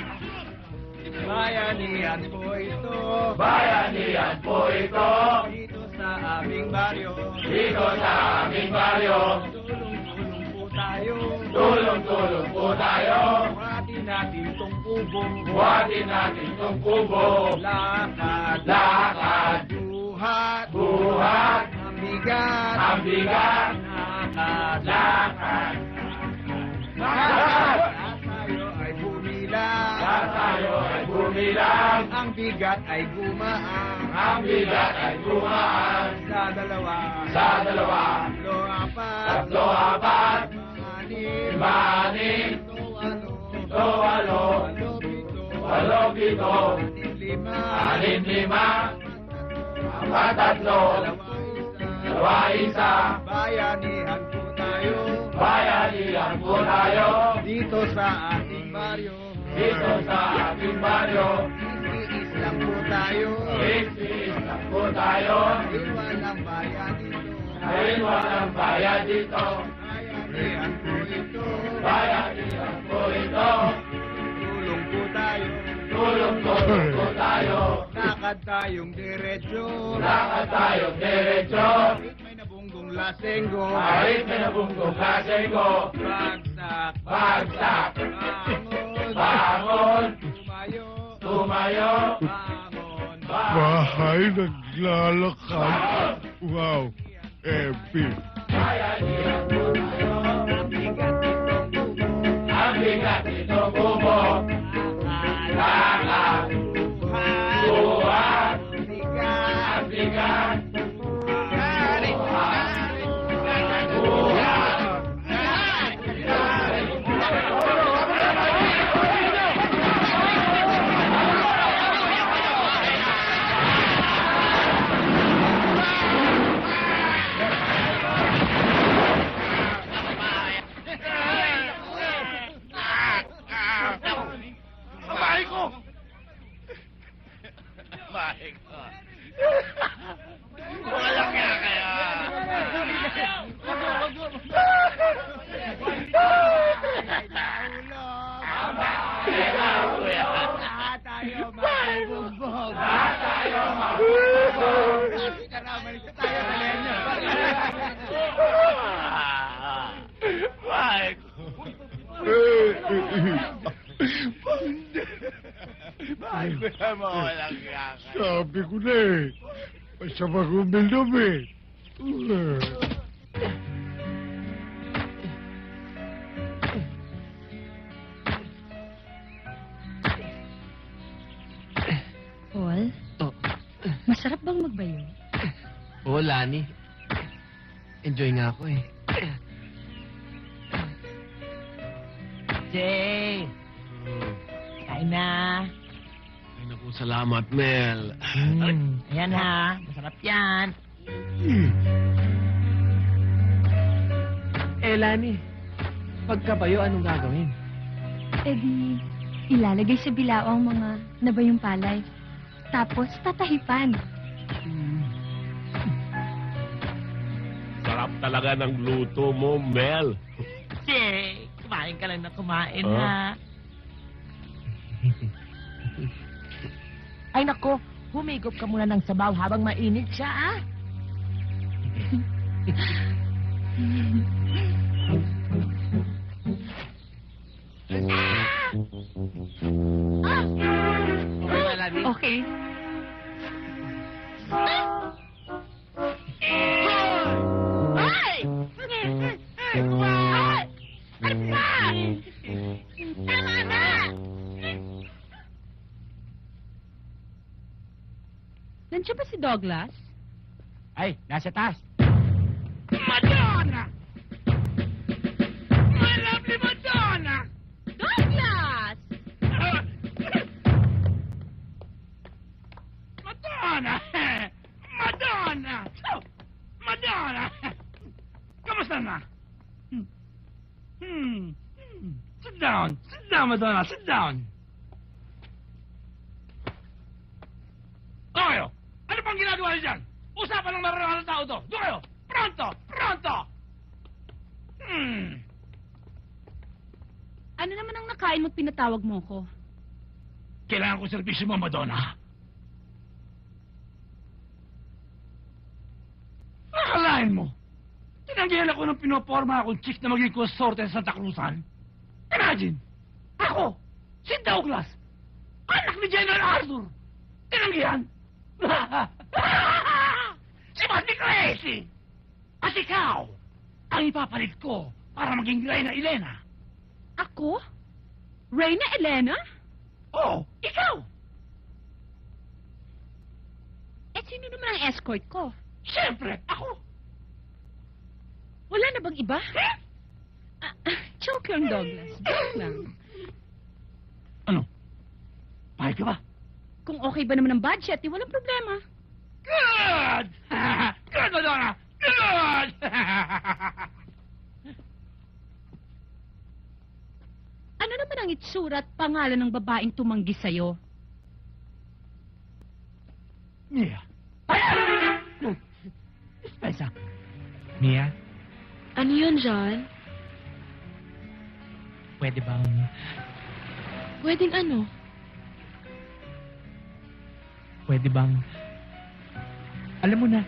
Bayanihan po ito.
Bayanihan po ito.
Dito sa aming baryo.
Dito sa aming baryo.
Tulong-tulong po tayo.
Tulong-tulong po tayo.
Buhatin natin tong kubo.
Buhatin natin itong kubo.
Lakad.
Lakad.
Buhat.
Buhat.
Ang bigat.
Ang bigat.
Lakad.
Lakad. Lakad.
Lahat tayo ay bumilang.
Lahat tayo ay bumilang.
Ang bigat ay gumaan.
Ang bigat ay gumaan.
Sa dalawa.
Sa dalawa.
Tatlo, apat.
Tatlo, apat.
Anim.
Lima-anim.
Ito, walo.
Walo, pito.
Lima.
Anim-lima. Apat, tatlo. Dalawa, isa.
Bayanihan po tayo.
Bayanihan po tayo.
Dito sa ating baryo.
Dito sa ating baryo.
Iis lang po tayo.
Isis lang po tayo.
Walang bayan dito.
Dahil walang bayad dito.
Bayanihan po ito.
Bayanihan po ito.
Tulong po tayo.
Tulong-tulong po tayo.
Lakad tayong diretso.
Lakad tayong diretso.
May nabunggong lasenggo.
Kahit may nabunggong kasenggo.
Bagsak.
Bagsak.
Bangon.
Bangon.
Tumayo.
Tumayo.
Bangon. Bahay naglalakad. Wow. Epic.
Bayanihan po tayo. Ang bigat nitong kubo. Lakad. Buhat. Ang bigat.
Walang nga kaya.
Sabi ko na eh. Basta mag-uminom eh.
Paul, masarap bang magbayo?
Oo, Lani. Enjoy nga ako eh.
Jay, kain na.
Ay, naku, salamat, Mel.
Ayan ha, masarap yan.
Eh, Lani, pagkabayo, anong gagawin?
Eh di, ilalagay sa bilao ang mga nabayong palay. Tapos tatahipan.
Sarap talaga ng luto mo, Mel.
Jay, kumain ka lang na kumain
Oh.
ha. Ay nako, humigop ka muna ng sabaw habang mainit siya ah.
Okay.
Ay! Ay! Ano ba? Tama na!
Nandiyan ba si Douglas?
Ay, nasa taas. Madonna! My lovely Madonna!
Douglas!
Madonna! Madonna! Oh, Madonna! Kamusta na? Sit down. Sit down, Madonna. Sit down. Doon kayo! Ano pang ginagawa niyo dyan? Usapan ng mararungan ng tao to. Doon kayo! Pronto! Pronto!
Ano naman ang nakain mo't pinatawag mo ko?
Kailangan ko servisyo mo, Madonna. Nakalain mo. Tinanggihan ako ng pinoporma akong chick na maging konsorte sa Santa Cruzan. Imagine! Ako! Si Douglas! Anak ni General Arthur! Tinanggihan! Si Mandy Crazy! At ikaw! Ang ipapalit ko para maging Reyna Elena!
Ako? Reyna Elena?
Oh, ikaw!
Eh, sino naman ang escort ko?
Siyempre, ako!
Wala na bang iba? Joke lang, Douglas. Joke lang.
Ano? Pahit ka ba?
Kung okay ba naman ang budget, di walang problema.
Good! Good, Madonna! Good!
Ano naman ang itsura at pangalan ng babaeng tumanggi sa'yo?
Mia. Dispensa. Mia,
Ano yun, John?
pwede bang...
Pwedeng ano?
Pwede bang... Alam mo na,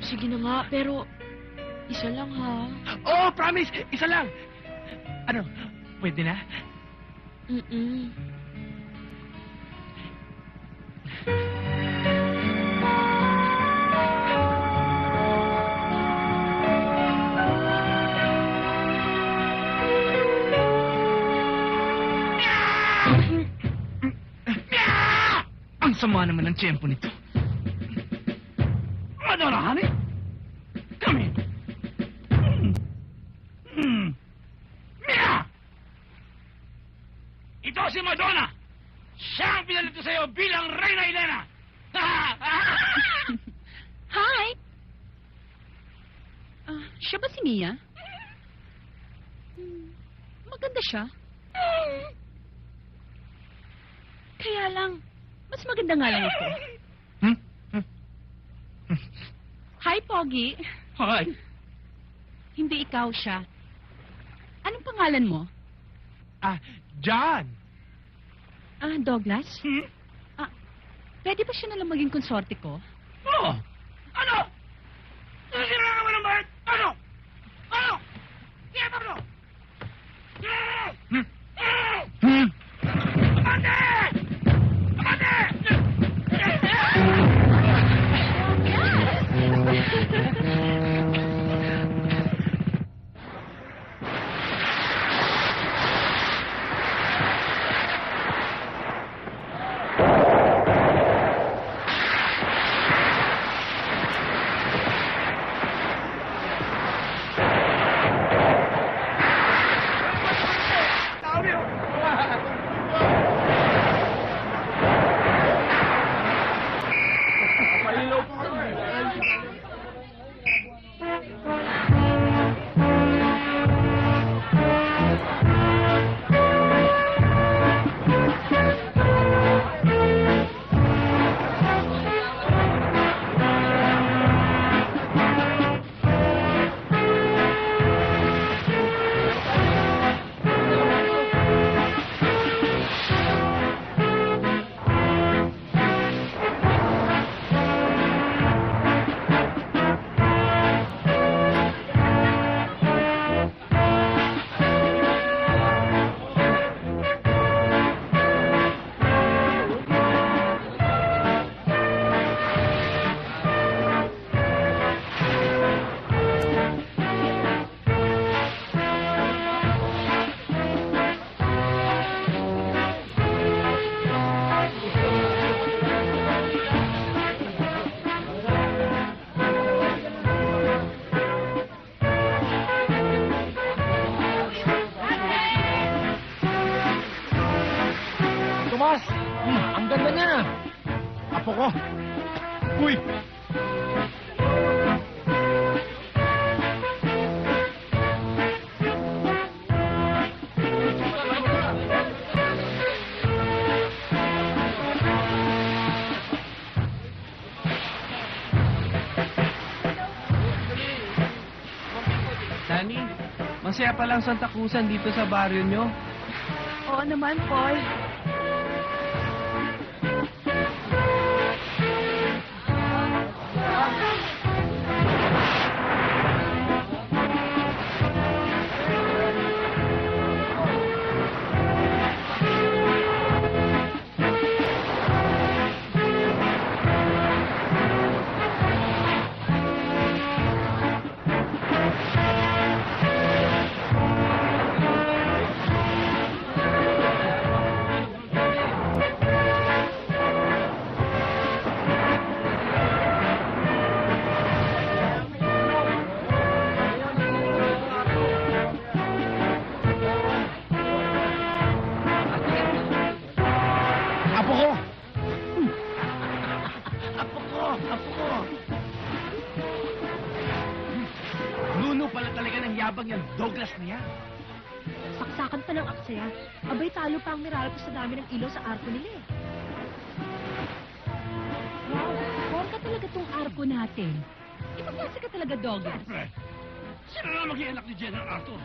Sige na nga, pero isa lang ha.
oh, promise! Isa lang! Ano, pwede na?
Mm-mm.
Ang sama naman ng tiyempo nito. Madonna, honey? Come in. Mia! Ito si Madonna! Siya ang pinalito sa'yo bilang Reyna Elena!
Hi! Siya ba si Mia? Maganda siya.
Kaya lang, mas maganda nga lang ito.
Hmm?
Hi, Pogi.
Hi.
Hindi ikaw siya. Anong pangalan mo?
John!
Douglas?
Hmm?
Pwede ba siya nalang maging konsorte ko?
Oo! Ano? Nasira ka mo ng bahay? Ano? Ano? Kaya ba mo? Amante! Amante!
Tomas! Ang ganda niya! Apo ko! Uy!
Danny, masaya palang Santa Cruzan dito sa baryo nyo.
Oo naman, Paul.
Apo ko!
Apo ko! Apo ko! Nuno pala talaga ng yabang yung Douglas na yan.
Saksakan pa ng aksaya. Abay, talo pa ang Meralco sa dami ng ilaw sa arko nila eh.
Wow, bongga talaga tong arko natin. Ipagpasa ka talaga, Douglas.
Sino na maging anak ni General Arthur?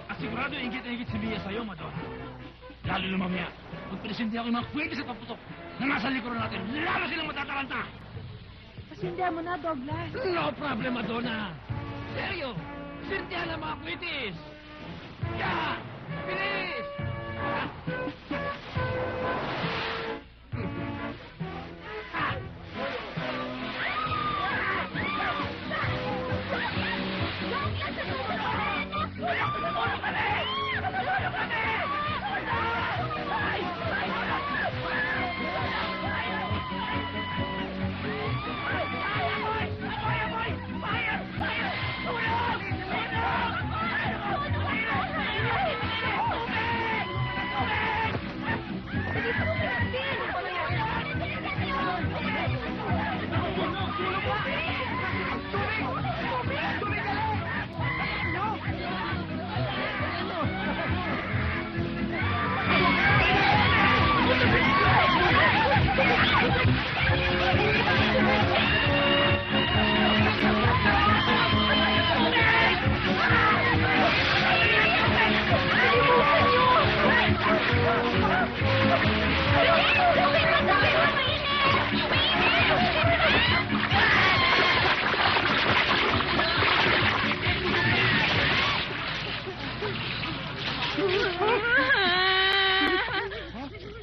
At sigurado ingit-ingit si Mia sa'yo, Madonna. Lalo na mamaya, magpresente ako yung mga kwente sa paputok na nasa likuran natin. Lalo silang matataranta!
Pasindihan mo na, Douglas.
No problem, Madonna! Seryo! Sintihan ang mga kwitis! Yeah! Bilis!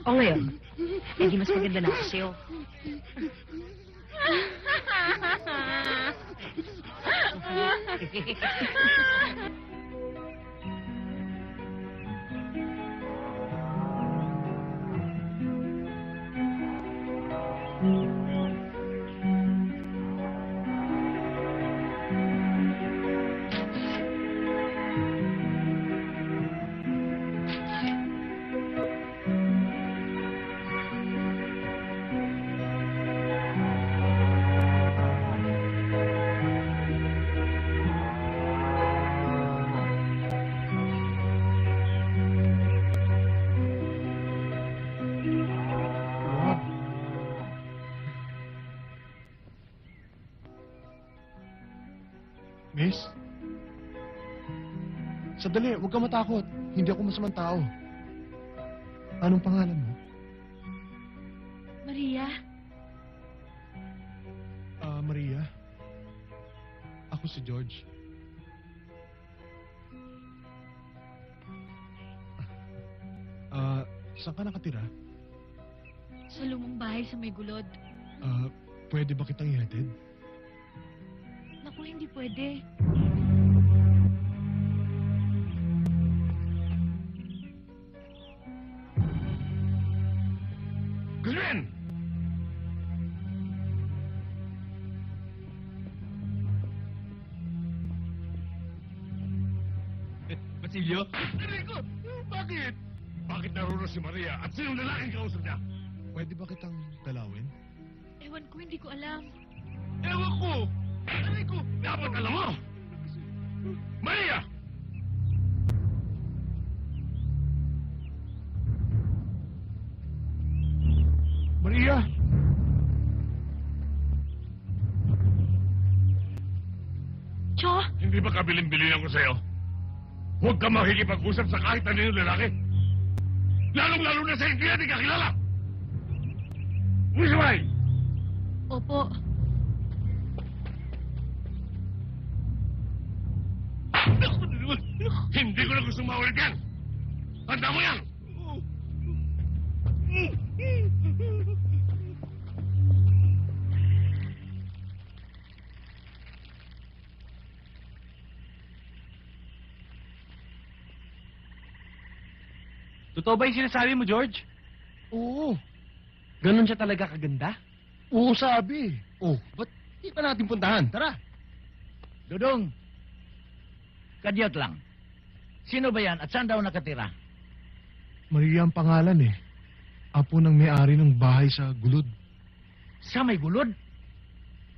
O ngayon, hindi mas maganda na ako sa'yo.
Miss? Sandali, huwag ka matakot. Hindi ako masamang tao. Anong pangalan mo?
Maria,
Maria. Ako si George. Saan ka nakatira?
sa lumang bahay sa may gulod.
Pwede ba kitang ihatid?
Naku, hindi pwede.
Glenn!
Basilio?
Enrico! Bakit? Bakit naroon si Maria at sinong lalaking kausap niya?
Pwede ba kitang dalawin?
Ewan ko, hindi ko alam.
Ewan ko! Enrico! Dapat alam mo! Maria!
Maria!
Cho,
Hindi ba kabilin-bilinan ko sa'yo? Huwag ka makikipag-usap sa kahit anong lalaki. Lalong-lalo na sa hindi natin kakilala. Wisaway!
opo.
Hindi ko na gusto maulit yan. Handa mo yan!
Totoo ba yung sinasabi mo, George?
Oo.
Ganon siya talaga kaganda?
Oo, sabi. Oh, ba't di pa natin puntahan? Tara.
Dudong, kadyat lang. Sino ba yan at saan daw nakatira?
Maria ang pangalan eh. Apo ng may-ari ng bahay sa Gulod.
Sa may gulod?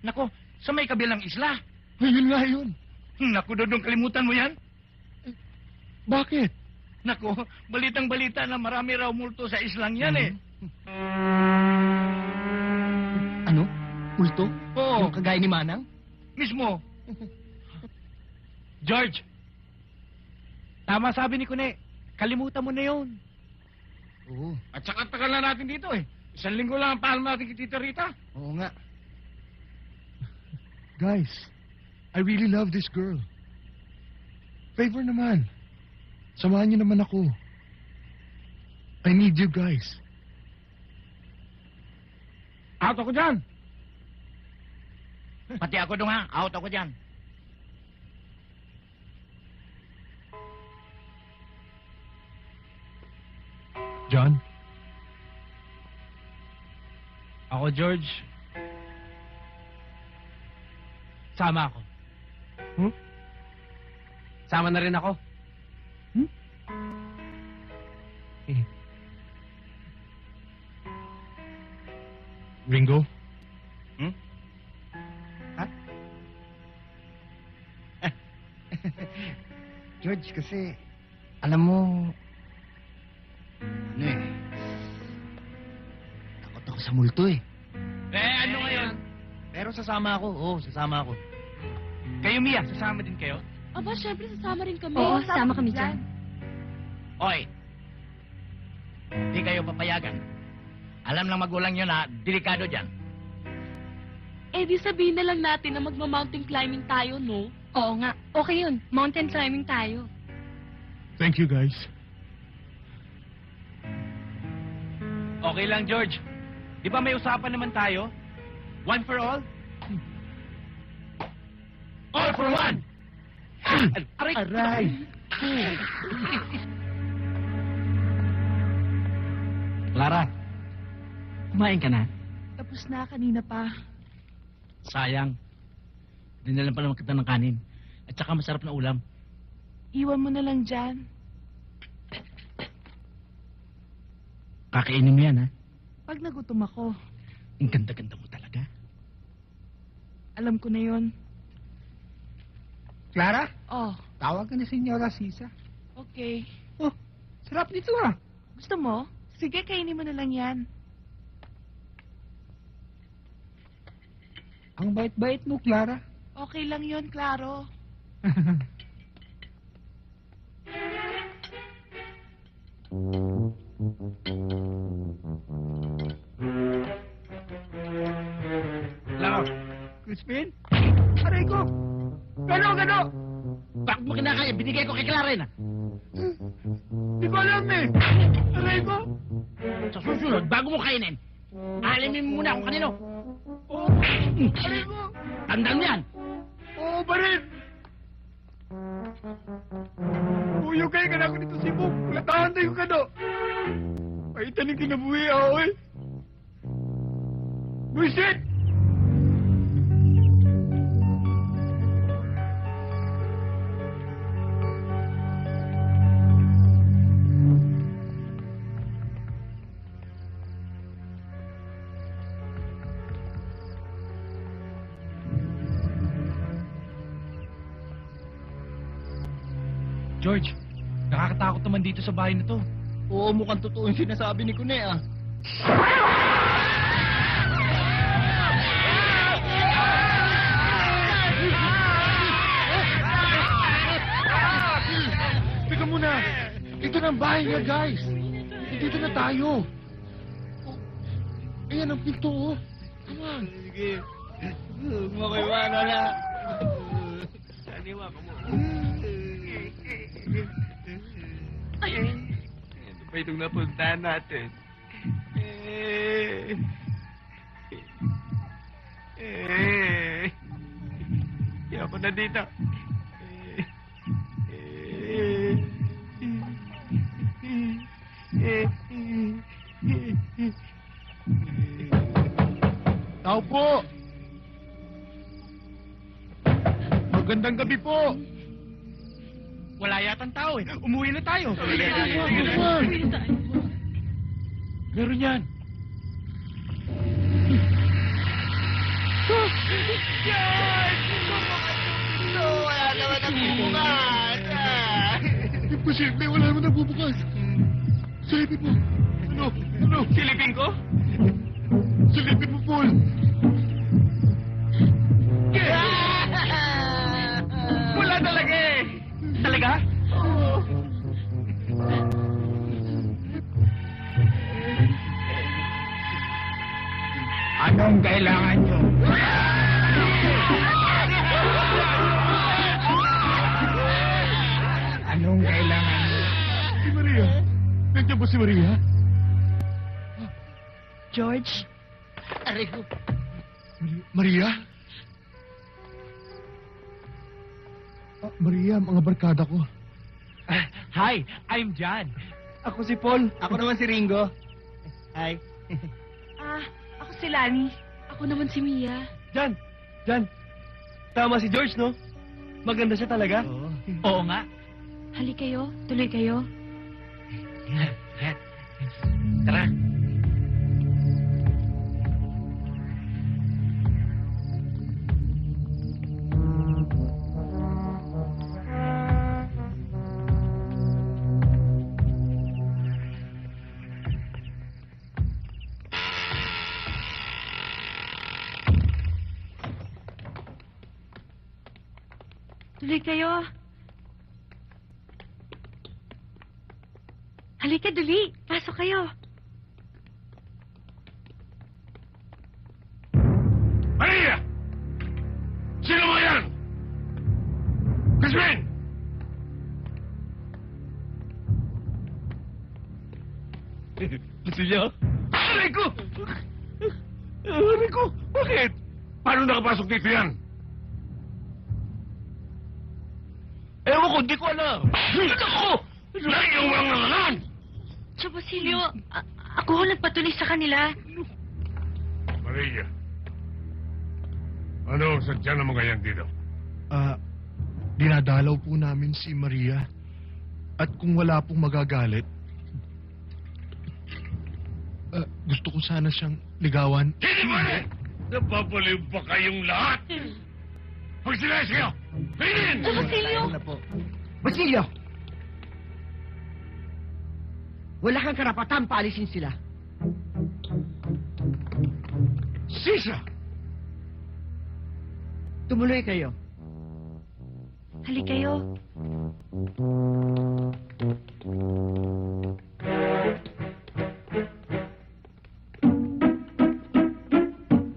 Nako, sa may kabilang isla.
Ayun nga yun.
Naku, Dudong, kalimutan mo yan?
Bakit?
Nako, balitang-balita na marami raw multo sa islang yan eh.
Ano? Multo?
Oo,
Yung kagaya ni Manang?
mismo.
George! Tama sabi ni Kune. Kalimutan mo na yun.
Oo.
At saka tagal na natin dito eh. 1 linggo lang ang paalam natin kay Tita Rita.
Oo nga.
Guys, I really love this girl. Favor naman. Samahan niyo naman ako. I need you guys.
Out ako dyan.
Pati ako dong ha, out ako dyan.
John?
Ako, George. Sama ako. Sama na rin ako.
Ringo?
George, kasi, alam mo, ano eh, takot ako sa multo eh.
Ano ngayon?
Pero sasama ako, oo, sasama ako.
Kayo, Mia, sasama din kayo?
Aba, syempre sasama rin kami.
Oo,
sasama kami dyan.
Oy, di kayo papayagan. Alam ng magulang nyo na delikado dyan.
Eh, di sabihin na lang natin na magma-mountain climbing tayo, no? Oo nga. Okay yun. Mountain climbing tayo.
Thank you guys.
Okay lang, George. Di ba may usapan naman tayo? One for all?
All for one!
Aray!
Clara, kumain ka na?
Tapos na, kanina pa.
Sayang. Dinalan pa naman kita ng kanin. At saka masarap na ulam.
Iwan mo na lang dyan.
Kakainin mo yan, ha?
Pag nagutom ako,
Ang ganda-ganda mo talaga.
alam ko na yon.
Clara,
Oh,
tawag ka na Senyora Sisa.
okay.
Oh, sarap nito ah.
Gusto mo? Sige, kainin mo na lang yan.
Ang bait-bait mo, Clara.
Okay lang yon, Claro.
Laro.
Crispin? Aray ko! Gano!
Bakit mo kinakaya? Binigay ko kay Clara na.
Di ko alam eh! Aray ko!
Sa susunod, bago mo kainin, alimin mo muna kung kanino.
Oh, aray ko!
Tandaan mo yan.
Oo, barin! Puyo kayo ka na ako dito, Sibok. Kulatahan tayo ka no. Ay, taning kinabuhi ako eh. Buisit!
George, nakakatakot naman dito sa bahay na to.
Oo, mukhang totoo yung sinasabi ni Kune ah.
Teka muna. Ito na ang bahay niya, guys. Dito na tayo. Oh, ayan ang pinto, oh. Come on.
Sige. Makiwana na. Aniwa ko mo. Ito pa itong napuntahan natin. Kaya ako na dito.
Tao po. Magandang gabi po.
Wala yatang tao eh. Umuwi na tayo. Meron yan.
Wala naman ang bubukas.
Imposible, wala naman nagbubukas. Silipin mo. Ano?
Silipin ko?
Silipin mo, Paul.
Wala talaga eh. Talaga?
Anong kailangan nyo? Anong kailangan nyo?
Si Maria. Nandiyan ba si Maria?
George?
Aray ko.
Maria? Maria, mga barkada ko.
Hi, I'm John.
Ako si Paul. Ako naman si Ringo. Hi.
Ako si Lani.
Ako naman si Mia.
Jan. Tama si George, no? Maganda siya talaga. Oo nga.
Hali kayo, tuloy kayo.
Tara.
Tuloy kayo. Halika, dali. Pasok kayo.
Maria! Sino mo yan? Crispin!
Gusto niyo?
Aray ko! Aray ko! Bakit? Paano nakapasok dito yan? Ewan ko, di ko alam. Ako! Layong mga ngalan!
Sir Basilio, ako ho nagpatuloy sa kanila.
Maria, ano ang sadya ng mga yan dito?
Dinadalaw po namin si Maria. At kung wala pong magagalit, gusto ko sana siyang ligawan.
Hindi ba rin? Napapaliw ba kayong lahat? Magsilayas kayo! Pinin!
Sir Basilio!
Basilio! Wala kang karapatan paalisin sila.
Sisa!
Tumuloy kayo.
Halik kayo.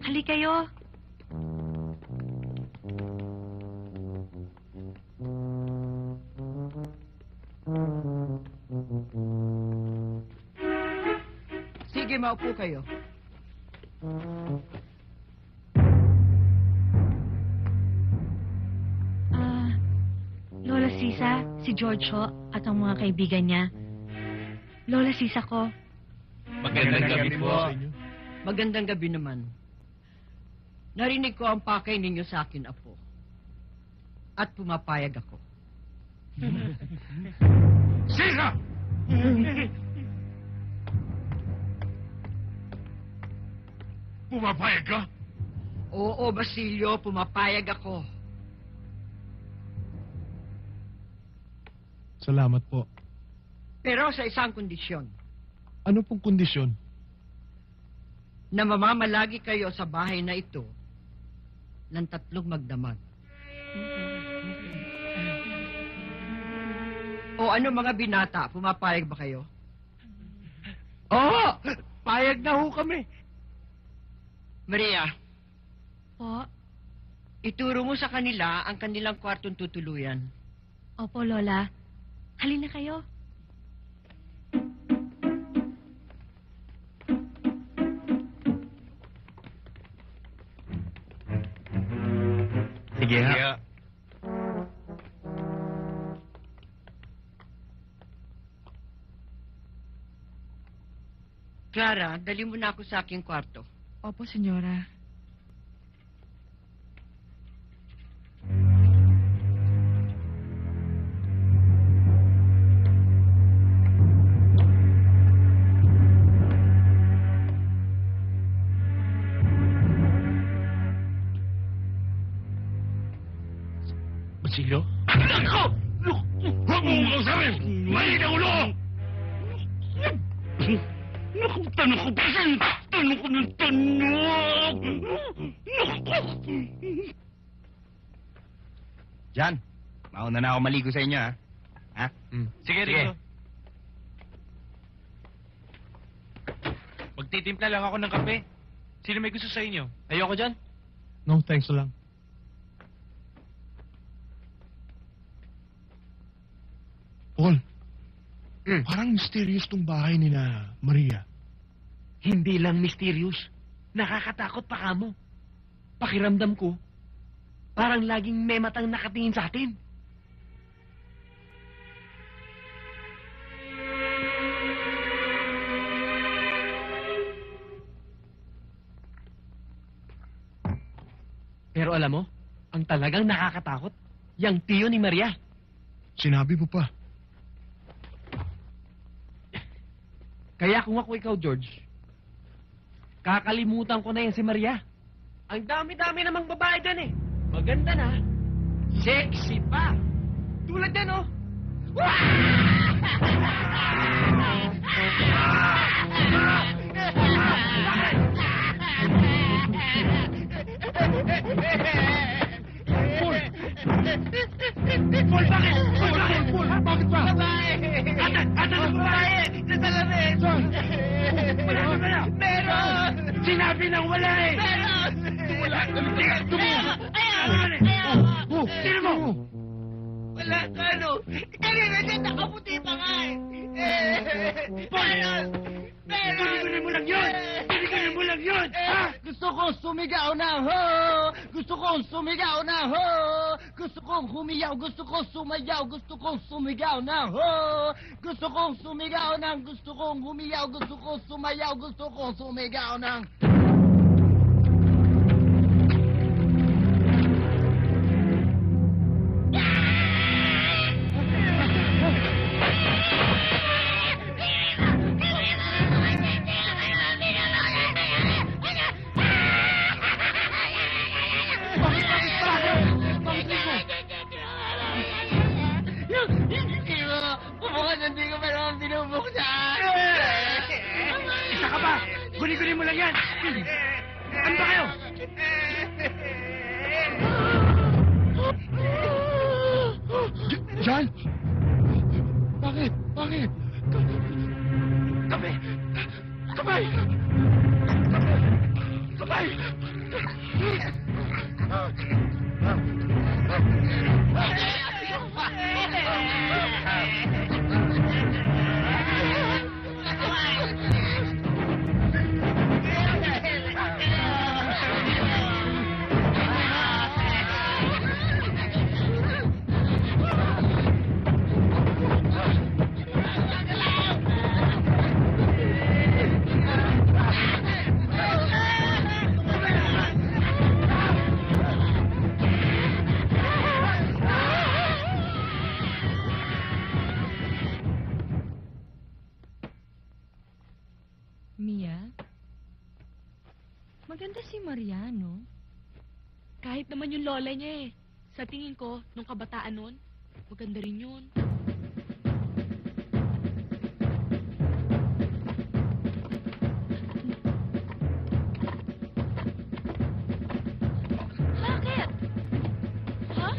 Halik kayo.
Sige, maupo kayo.
Lola Sisa, si George ho, at ang mga kaibigan niya. Lola Sisa ko,
Magandang gabi po.
sa inyo.
Magandang gabi naman. Narinig ko ang pakay ninyo sa akin, Apo. At pumapayag ako.
Sisa! Pumapayag ka?
Oo, Basilio, pumapayag ako.
Salamat po.
Pero sa isang kondisyon,
Ano pong kondisyon?
na mamamalagi kayo sa bahay na ito ng 3 magdamag. O ano mga binata, pumapayag ba kayo?
Oo! Payag na ho kami.
Maria,
po.
ituro mo sa kanila ang kanilang kwartong tutuluyan.
Opo, Lola. Halina kayo.
Sige ha.
Clara, dali mo na ako sa aking kwarto.
Opo, senyora.
Basilio? Ako! Huwag mo kong kausapin! Maliit ang ulo ko! Naku, tanong ko pa saan? Tanong ko ng tanong! Naku!
Jan, mauna na ako maligo sa inyo, ha? Ha?
Sige, Rico. Magtitimpla lang ako ng kape. Sino may gusto sa inyo? Ayoko dyan.
No, thanks lang. Paul, parang mysterious tong bahay ni na Maria.
Hindi lang mysterious. Nakakatakot pa kamo. Pakiramdam ko, parang laging may matang nakatingin sa atin. Pero alam mo, ang talagang nakakatakot, yang tiyo ni Maria.
Sinabi mo pa.
Kaya kung ako ikaw, George, kakalimutan ko na yan si Maria. Ang dami-dami namang babae dyan eh. Maganda na. Sexy pa. Tulad yan, oh.
Paul, bakit? Paul, bakit? Paul, bakit ba?
Babae!
Atan ang babae!
Sa salamin!
Wala na ba na?
Meron!
Sinabi nang wala eh!
Meron!
Wala! Tumo! Sino mo?
Wala ka, ano? Kanina siya nakaputi pa nga eh! Meron!
Tuloy mo lang yun!
lang yun! Ha?
Gusto kong sumigaw na ho! Gusto kong sumigaw na ho! Gusto kong humiyaw, gusto kong sumayaw, gusto kong sumigaw na ho! Gusto kong sumigaw ng, gusto kong humiyaw, gusto kong sumayaw, gusto kong sumigaw ng... Hindi ko pa naman binubuksan!
Isa ka ba? Guni-guni mo lang yan! Ano ba kayo?
John! Bakit? Bakit?
Kamay! Kamay! Kamay!
Mia? Maganda si Mariano. Kahit naman yung lola niya eh. Sa tingin ko, nung kabataan nun, maganda rin yun. Bakit? Ha?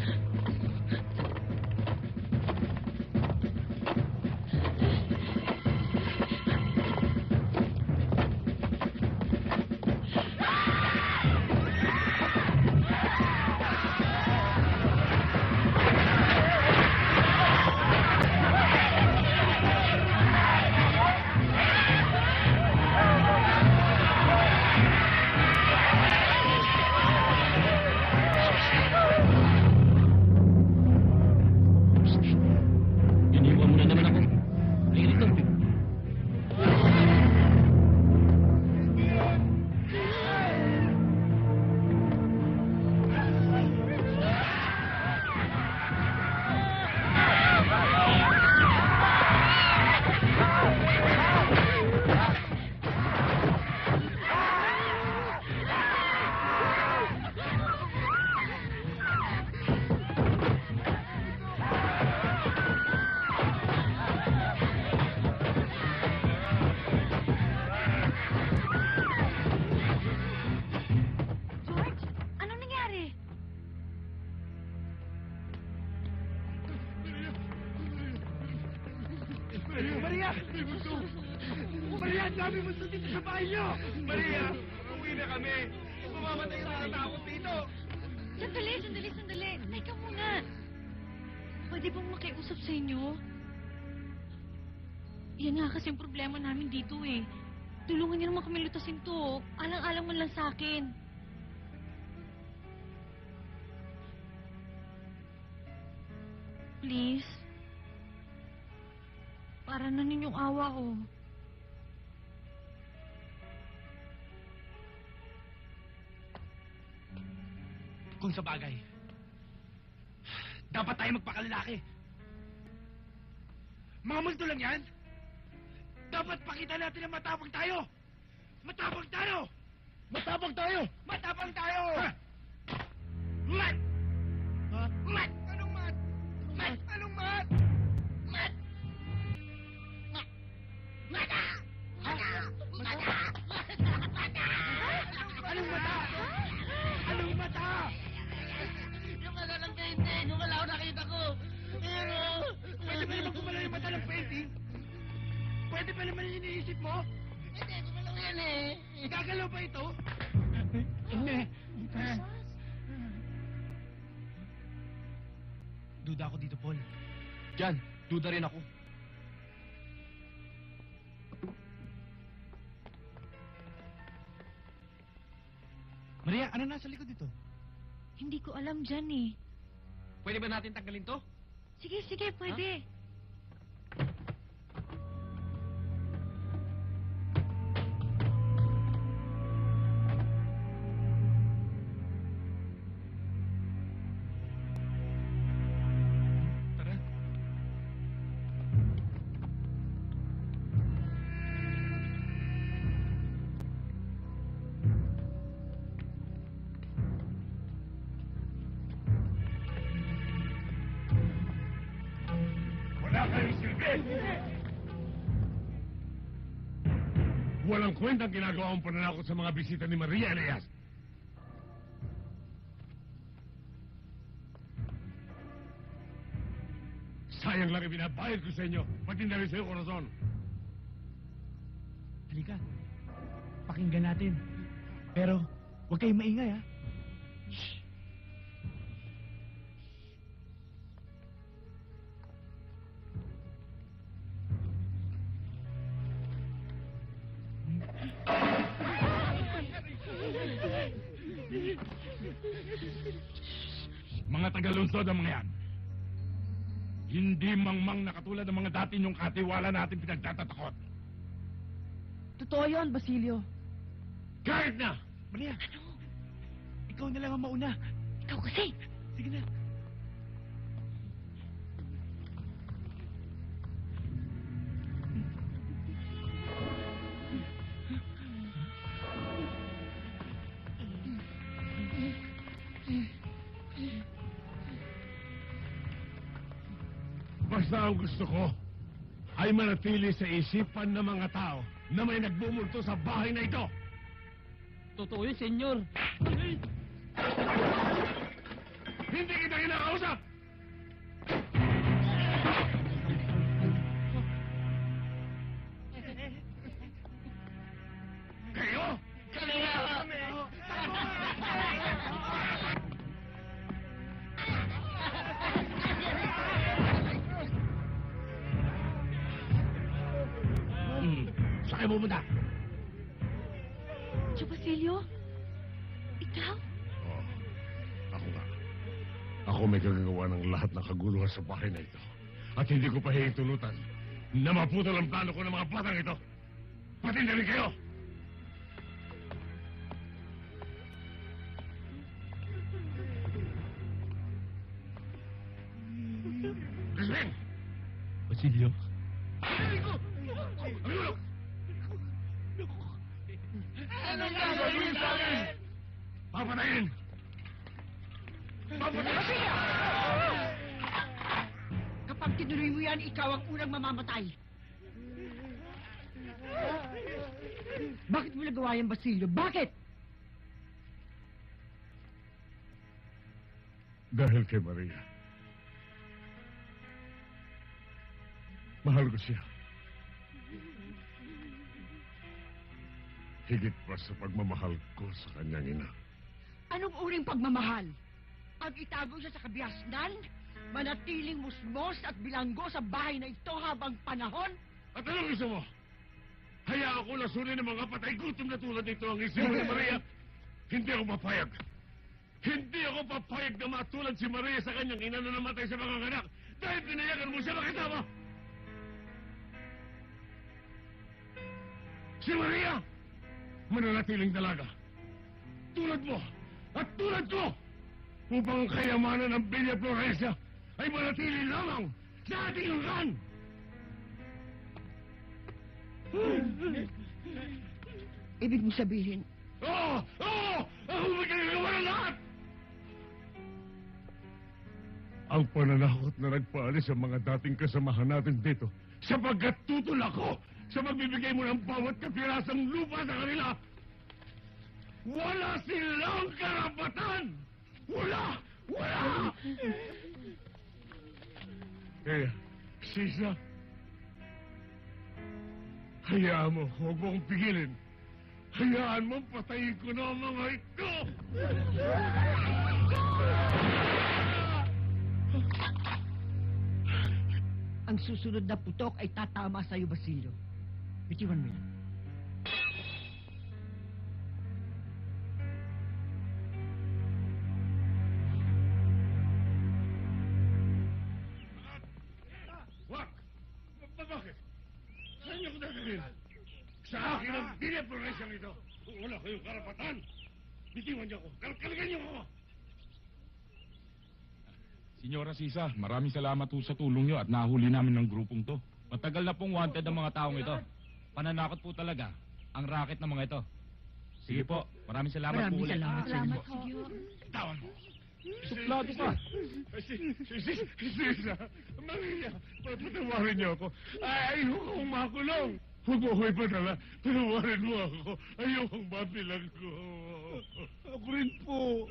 Iniwan mo na naman ako. Ay, rito.
George, anong nangyari?
Maria! Maria, ang dami mo dito sa bahay niyo! Maria, uwi na kami! Mamamatay sa takot dito!
Sandali. Teka muna. Pwede bang makiusap sa inyo? Yan nga kasi yung problema namin dito eh. Tulungan niyo naman kami lutasin to. Alang-alang man lang sa akin. Please. Para na ninyong awa ko.
Kung sa bagay, dapat tayo magpakalalaki. Mga multo lang yan. Dapat pakita natin na matapang tayo. Matapang tayo!
Matapang tayo!
Matapang tayo! Mat! Mat! Anong mat? Mat! Anong mat? Mat! Mata! Mata! Mata! Mata! Anong mata? Anong mata?
Yung mata ng painting, yung wala ko nakita ko. Pero...
Pwede ba naman gumalaw yung mata ng painting? Pwede pa naman yung iniisip mo?
Hindi, gumalaw yan eh.
Gagalaw ba ito? Hindi. Duda ako dito, Paul.
Jan, duda rin ako.
Maria, ano nasa likod dito?
Hindi ko alam dyan eh.
Pwede ba natin tanggalin to?
Sige, sige, pwede.
Tara.
Wala kayong silbi! Walang kwentang ginagawa ang pananakot sa mga bisita ni Maria Elias. Sayang lang ibinabayad ko sa inyo, pati na rin sa'yo, Corazon.
Halika. Pakinggan natin. Pero, huwag kayong maingay, ha?
Mga taga-lungsod ang mga yan. Hindi mangmang na katulad ng mga dati niyong katiwala natin pinagtatatakot.
Totoo yun, Basilio.
Kahit na!
Maria, ikaw na lang ang mauna.
Ikaw kasi.
Sige na.
Basta ang gusto ko ay manatili sa isipan ng mga tao na may nagbumulto sa bahay na ito.
Totoo yun, senyor.
Hindi kita kinakausap! Kayo? Saan kayo pumunta?
Tio Basilio? Ikaw?
Oo. Ako nga. Ako may kagagawa ng lahat ng kaguluhan sa bahay na ito. At hindi ko pa hihintulutan na maputol ang plano ko ng mga batang ito. Pati na rin kayo! Crispin!
Basilio?
Ang ulo! Anong gagawin sa akin? Papatayin! Papatayin!
Kapag tinuloy mo yan, ikaw ang unang mamamatay. Bakit mo nagawa yan, Basilio? Bakit?
Dahil kay Maria. Mahal ko siya. Higit pa sa pagmamahal ko sa kanyang ina.
Anong uring pagmamahal? Ang itago siya sa kabiasnan? Manatiling musmos at bilanggo sa bahay na ito habang panahon?
At anong gusto mo? Hayaan ko lasunin ng mga patay gutom na tulad nito ang isipan ni Maria. Hindi ako papayag. Hindi ako papayag na matulad si Maria sa kanyang ina na namatay sa mga anak dahil pinayagan mo siya makisama. Si Maria, mananatiling dalaga. Tulad mo at tulad ko upang ang kayamanan ng Villa Florencia ay manatili lamang sa ating hanggan.
Ibig mo sabihin,
Oo! Oo! Ako may ginagawa ng lahat! Ang pananakot na nagpaalis sa mga dating kasamahan natin dito sapagkat tutol ako sa magbibigay mo ng bawat kapirasang lupa sa kanila. Wala silang karapatan! Wala! Wala! Kaya, Sisa, hayaan mo, huwag mo akong pigilin. Hayaan mo, patayin ko na ang mga ito!
ang susunod na putok ay tatama sa'yo, Basilio. Bitiwan mo yan.
Sa akin ang dineplorasyang ito. Kung wala kayong karapatan, bitiwan niyo ako. Kalkalgan niyo ako.
Senyora Sisa, maraming salamat po sa tulong nyo at nahuli namin ng grupong to. Matagal na pong wanted ang mga taong ito. Pananakot po talaga ang racket ng mga ito. Sige po, maraming salamat po ulit.
Salamat ho.
Tawan mo.
Suplado ka.
Sisa, Maria, patawarin niyo ako. Ayokong makulong. Huwag mo ako ipadala. Patawarin mo ako. Ayokong mabilang ko. Ako rin po.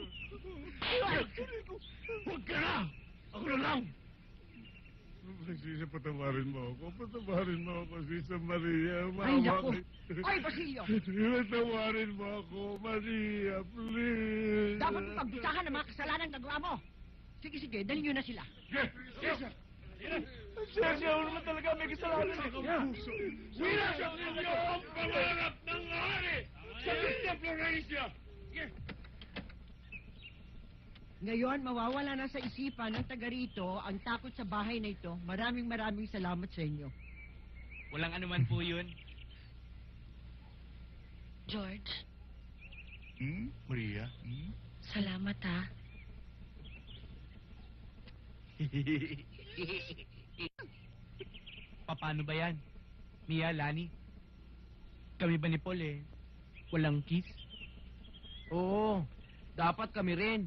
Huwag ka na. Ako na lang. Sisa, patawarin mo ako. Patawarin mo ako, Sisa Maria.
Ay, naku. Ay, Basilio.
Patawarin mo ako, Maria, please.
Dapat mo pagdusahan ang mga kasalanan nagawa mo. Sige, sige, dalhin nyo na sila.
Sisa!
Sergio, ano naman talaga may kasalanan eh.
Winasak ninyo ang pangarap ng hari sa Villa Florencia!
Ngayon, mawawala na sa isipan ng taga rito ang takot sa bahay na ito. Maraming salamat sa inyo.
Walang anuman po yun.
George,
Maria?
salamat ha.
Paano ba yan? Mia, Lani? Kami ba ni Paul eh? Walang kiss? Oo, dapat kami rin.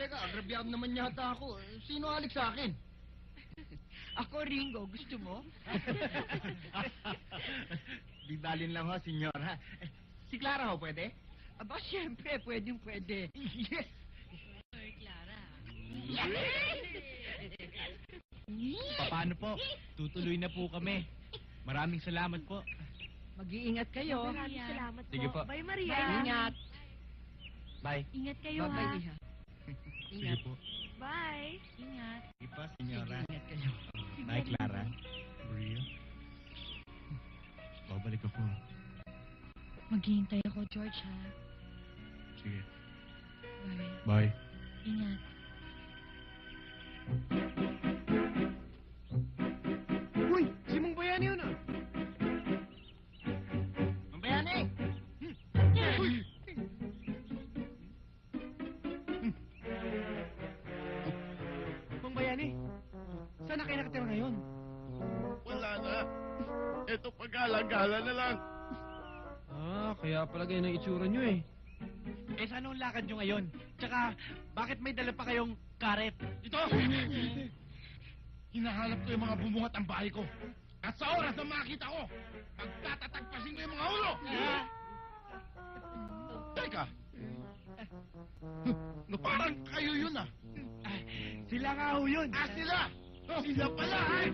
Teka, agrabyado naman yata ako. Sino halik sa akin?
Ako, Ringo, gusto mo?
Di balin lang ho, senyora. Si Clara ho, pwede?
Aba, siyempre, pwede.
Yes! Paano po? Tutuloy na po kami. Maraming salamat po.
Mag-iingat kayo.
Maraming salamat
Sige po.
Bye, Maria.
Ingat.
Bye.
Ingat kayo ha.
Bye-bye, Iha.
Sige po.
Bye. Ingat.
Sige po, senyora.
Ingat kayo.
Bye, Clara.
Maria? Babalik ako.
Maghihintay ako, George ha.
Sige.
Bye.
Bye.
Ingat.
Uy! Si Mang Bayani yun ah! Mang Bayani! Uy! Mang Bayani! Saan na kayo nakatira ngayon?
Wala na. Ito pag-alagala na lang.
Ah, kaya pala ganyan ang itsura nyo eh. Eh, saan ang lakad nyo ngayon? Tsaka, bakit may dala pa kayong karet?
Ito! Hinahanap ko yung mga bumungat ang bahay ko. At sa oras na makita ko, pagtatatagpasin ko yung mga ulo! Teka! No, parang kayo yun ah.
Sila nga ho yun!
Sila! Sila pala eh!